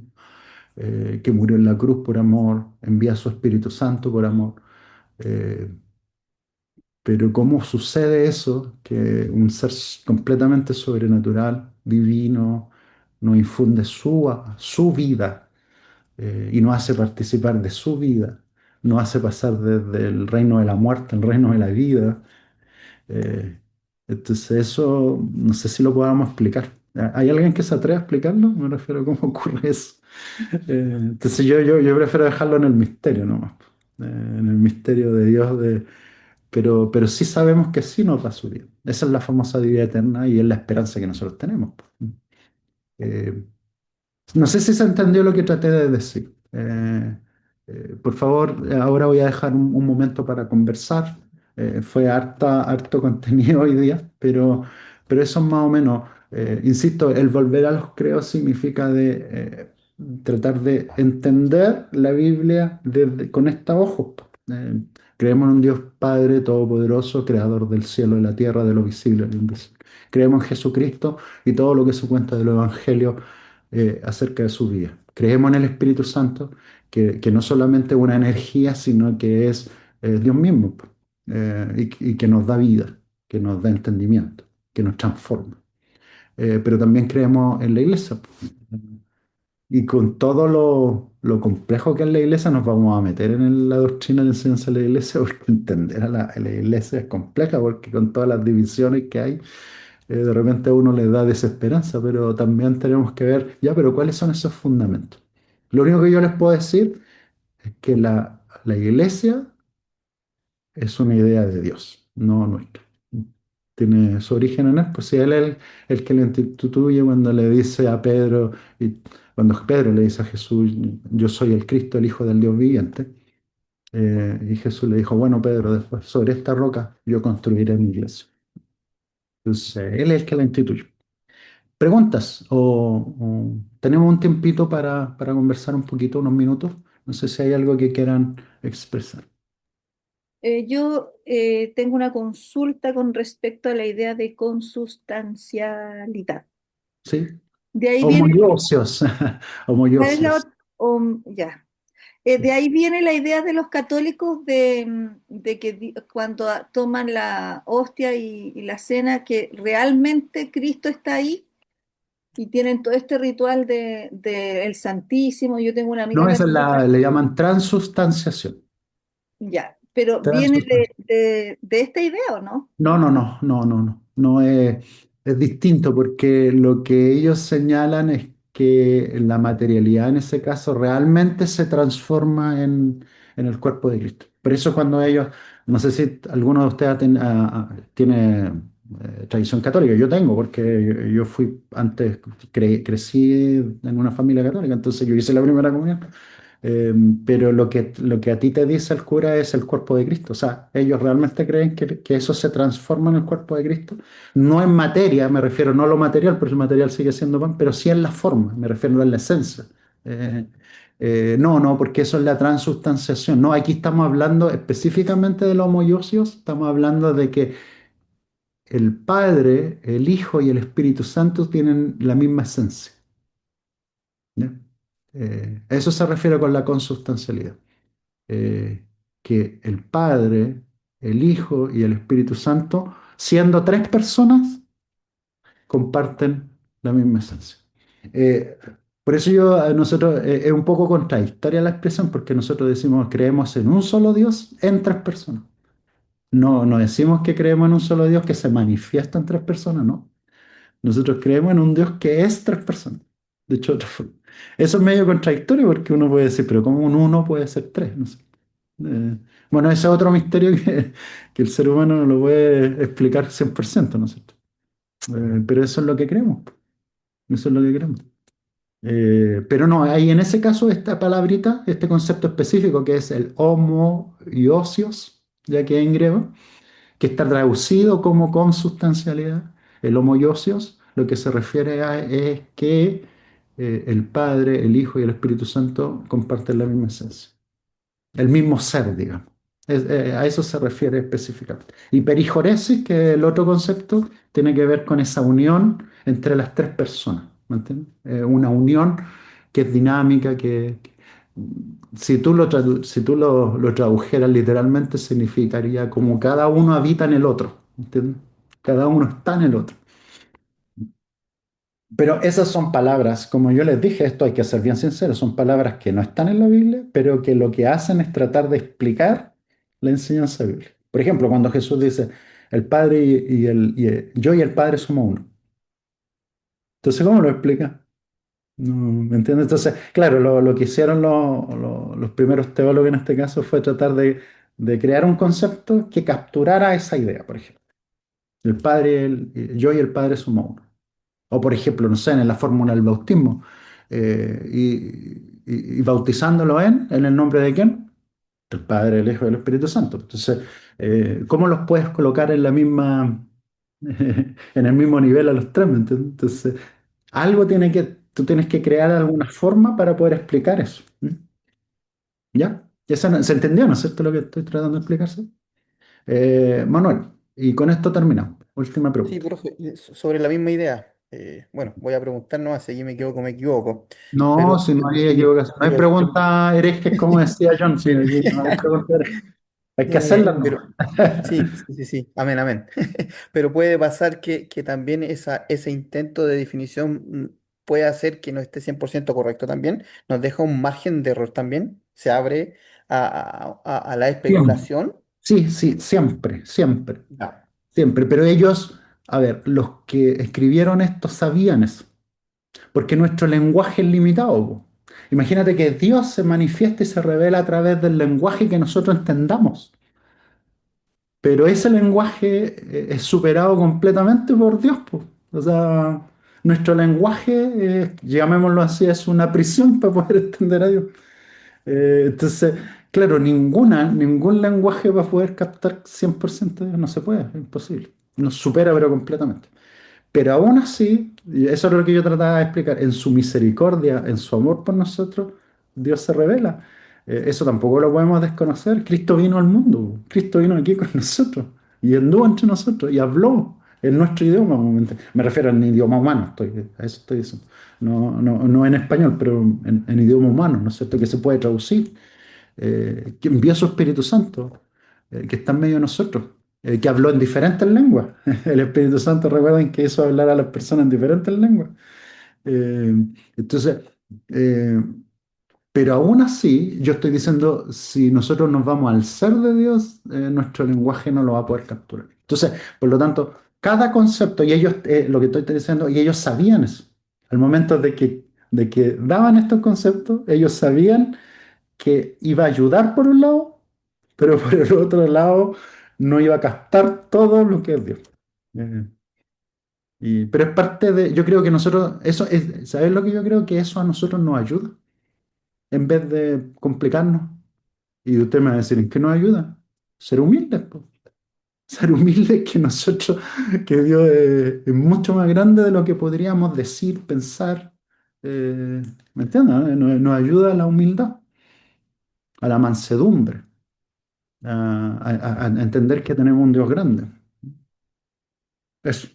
que murió en la cruz por amor, envía a su Espíritu Santo por amor. Eh, pero ¿cómo sucede eso? Que un ser completamente sobrenatural, divino, nos infunde su vida y nos hace participar de su vida, nos hace pasar desde el reino de la muerte al reino de la vida. Eh, entonces eso no sé si lo podamos explicar. ¿Hay alguien que se atreve a explicarlo? Me refiero a cómo ocurre eso. Entonces yo prefiero dejarlo en el misterio nomás. En el misterio de Dios, pero sí sabemos que sí nos da su vida. Esa es la famosa vida eterna y es la esperanza que nosotros tenemos. Eh, no sé si se entendió lo que traté de decir. Por favor, ahora voy a dejar un momento para conversar. Fue harto contenido hoy día, pero eso es más o menos, insisto, el volver a los creos significa tratar de entender la Biblia con estos ojos. Eh, Creemos en un Dios Padre Todopoderoso, Creador del cielo y la tierra, de lo visible y lo invisible. Creemos en Jesucristo y todo lo que se cuenta de los evangelios acerca de su vida. Creemos en el Espíritu Santo, que no solamente es una energía, sino que es Dios mismo, pues, y que nos da vida, que nos da entendimiento, que nos transforma. Pero también creemos en la iglesia, pues. Y con todo lo complejo que es la iglesia, nos vamos a meter en la doctrina de la enseñanza de la iglesia, porque entender a la iglesia es compleja, porque con todas las divisiones que hay, de repente a uno le da desesperanza, pero también tenemos que ver, ya, pero ¿cuáles son esos fundamentos? Lo único que yo les puedo decir es que la iglesia es una idea de Dios, no nuestra. Tiene su origen en él, pues si él es el que lo instituye cuando le dice a Pedro, y cuando Pedro le dice a Jesús, yo soy el Cristo, el Hijo del Dios viviente, y Jesús le dijo, bueno, Pedro, después sobre esta roca yo construiré mi iglesia. Entonces, él es el que la instituyó. ¿Preguntas? ¿O tenemos un tiempito para conversar un poquito, unos minutos? No sé si hay algo que quieran expresar. Yo tengo una consulta con respecto a la idea de consustancialidad. ¿Sí? De ahí viene, Homoiousios. ¿cuál es la Homoiousios. ya. Sí. De ahí viene la idea de los católicos de que cuando toman la hostia y la cena, que realmente Cristo está ahí y tienen todo este ritual de el Santísimo. Yo tengo una amiga No, esa es católica, le llaman transustanciación. ya, pero viene Transustanciación. de esta idea, ¿o no? No. No es distinto porque lo que ellos señalan es que la materialidad en ese caso realmente se transforma en el cuerpo de Cristo. Por eso cuando ellos, no sé si alguno de ustedes tiene tradición católica, yo tengo, porque yo fui antes, crecí en una familia católica, entonces yo hice la primera comunión. Eh, pero lo que a ti te dice el cura es el cuerpo de Cristo. O sea, ellos realmente creen que eso se transforma en el cuerpo de Cristo. No en materia, me refiero no a lo material, porque el material sigue siendo pan, pero sí en la forma, me refiero a la esencia. Eh, no, porque eso es la transustanciación. No, aquí estamos hablando específicamente de los homoiousios, estamos hablando de que el Padre, el Hijo y el Espíritu Santo tienen la misma esencia. ¿Ya? A eso se refiere con la consubstancialidad. eh, que el Padre, el Hijo y el Espíritu Santo, siendo tres personas, comparten la misma esencia. Eh, por eso nosotros es un poco contradictoria la expresión, porque nosotros decimos creemos en un solo Dios en tres personas. no decimos que creemos en un solo Dios que se manifiesta en tres personas, no. Nosotros creemos en un Dios que es tres personas. De hecho, otra forma. Eso es medio contradictorio porque uno puede decir, pero ¿cómo un uno puede ser tres? No sé. Eh, bueno, ese es otro misterio que el ser humano no lo puede explicar 100%, ¿no es cierto? Pero eso es lo que creemos. Eso es lo que creemos. Pero no, hay en ese caso esta palabrita, este concepto específico que es el homoiosios, ya que en griego, que está traducido como consubstancialidad, el homoiosios, lo que se refiere a es que el Padre, el Hijo y el Espíritu Santo comparten la misma esencia, el mismo ser, digamos. A eso se refiere específicamente. Y perijoresis, que es el otro concepto, tiene que ver con esa unión entre las tres personas, ¿me entiendes? Una unión que es dinámica, si tú si tú lo tradujeras literalmente, significaría como cada uno habita en el otro, ¿entiendes? Cada uno está en el otro. Pero esas son palabras, como yo les dije, esto hay que ser bien sincero, son palabras que no están en la Biblia, pero que lo que hacen es tratar de explicar la enseñanza bíblica. Por ejemplo, cuando Jesús dice, el Padre yo y el Padre somos uno. Entonces, ¿cómo lo explica? No, ¿me entiendes? Entonces, claro, lo que hicieron los primeros teólogos en este caso fue tratar de crear un concepto que capturara esa idea, por ejemplo. El Padre, yo y el Padre somos uno. O por ejemplo, no sé, en la fórmula del bautismo, y bautizándolo en el nombre de quién? El Padre, el Hijo y el Espíritu Santo. Entonces, ¿cómo los puedes colocar en la misma, en el mismo nivel a los tres? ¿Me entiendes? Entonces, tú tienes que crear alguna forma para poder explicar eso. ¿Ya? ¿Se entendió, no es cierto lo que estoy tratando de explicarse? Manuel, y con esto terminamos. Última Sí, pregunta. profe, sobre la misma idea. Bueno, voy a preguntar nomás, si me equivoco, me equivoco. No, Pero, si no pero hay sí, equivocación. No hay pregunta herejes, como decía John. Sí, aquí no hay pregunta hereje. Hay que hacerla, ¿no? pero sí, sí, sí, sí, amén, amén. Pero puede pasar que también ese intento de definición puede hacer que no esté 100% correcto también. Nos deja un margen de error también. Se abre a la Siempre. especulación. Sí, sí, siempre, siempre, Ya. siempre. Pero ellos, a ver, los que escribieron esto sabían eso, porque nuestro lenguaje es limitado, po. Imagínate que Dios se manifiesta y se revela a través del lenguaje que nosotros entendamos. Pero ese lenguaje es superado completamente por Dios, po. O sea, nuestro lenguaje, llamémoslo así, es una prisión para poder entender a Dios. Entonces, claro, ningún lenguaje va a poder captar 100% de Dios, no se puede, es imposible. Nos supera, pero completamente. Pero aún así, y eso es lo que yo trataba de explicar, en su misericordia, en su amor por nosotros, Dios se revela. Eso tampoco lo podemos desconocer. Cristo vino al mundo, Cristo vino aquí con nosotros y anduvo entre nosotros y habló en nuestro idioma. Me refiero en idioma humano, a eso estoy diciendo. No en español, pero en idioma humano, ¿no es cierto? Que se puede traducir, que envió su Espíritu Santo, que está en medio de nosotros, que habló en diferentes lenguas. El Espíritu Santo, recuerden que hizo hablar a las personas en diferentes lenguas. Eh, entonces, eh, pero aún así, yo estoy diciendo, si nosotros nos vamos al ser de Dios, nuestro lenguaje no lo va a poder capturar. Entonces, por lo tanto, cada concepto, y ellos, lo que estoy diciendo, y ellos sabían eso. Al momento de que daban estos conceptos, ellos sabían que iba a ayudar por un lado, pero por el otro lado no iba a captar todo lo que es Dios. Eh, pero es parte de, yo creo que nosotros, ¿sabes lo que yo creo? Que eso a nosotros nos ayuda, en vez de complicarnos. Y usted me va a decir, ¿en qué nos ayuda? Ser humildes, po. Ser humildes que nosotros, que Dios es mucho más grande de lo que podríamos decir, pensar. ¿Me entiendes? Nos ayuda a la humildad, a la mansedumbre, a entender que tenemos un Dios grande. Eso.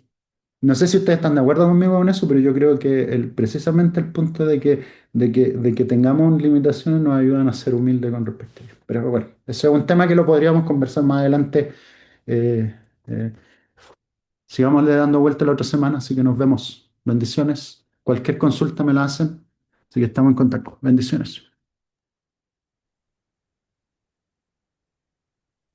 No sé si ustedes están de acuerdo conmigo con eso, pero yo creo que precisamente el punto de que tengamos limitaciones nos ayudan a ser humildes con respecto a ello. Pero bueno, ese es un tema que lo podríamos conversar más adelante. Eh, eh, Sigámosle dando vuelta la otra semana, así que nos vemos. Bendiciones. Cualquier consulta me la hacen, así que estamos en contacto. Bendiciones.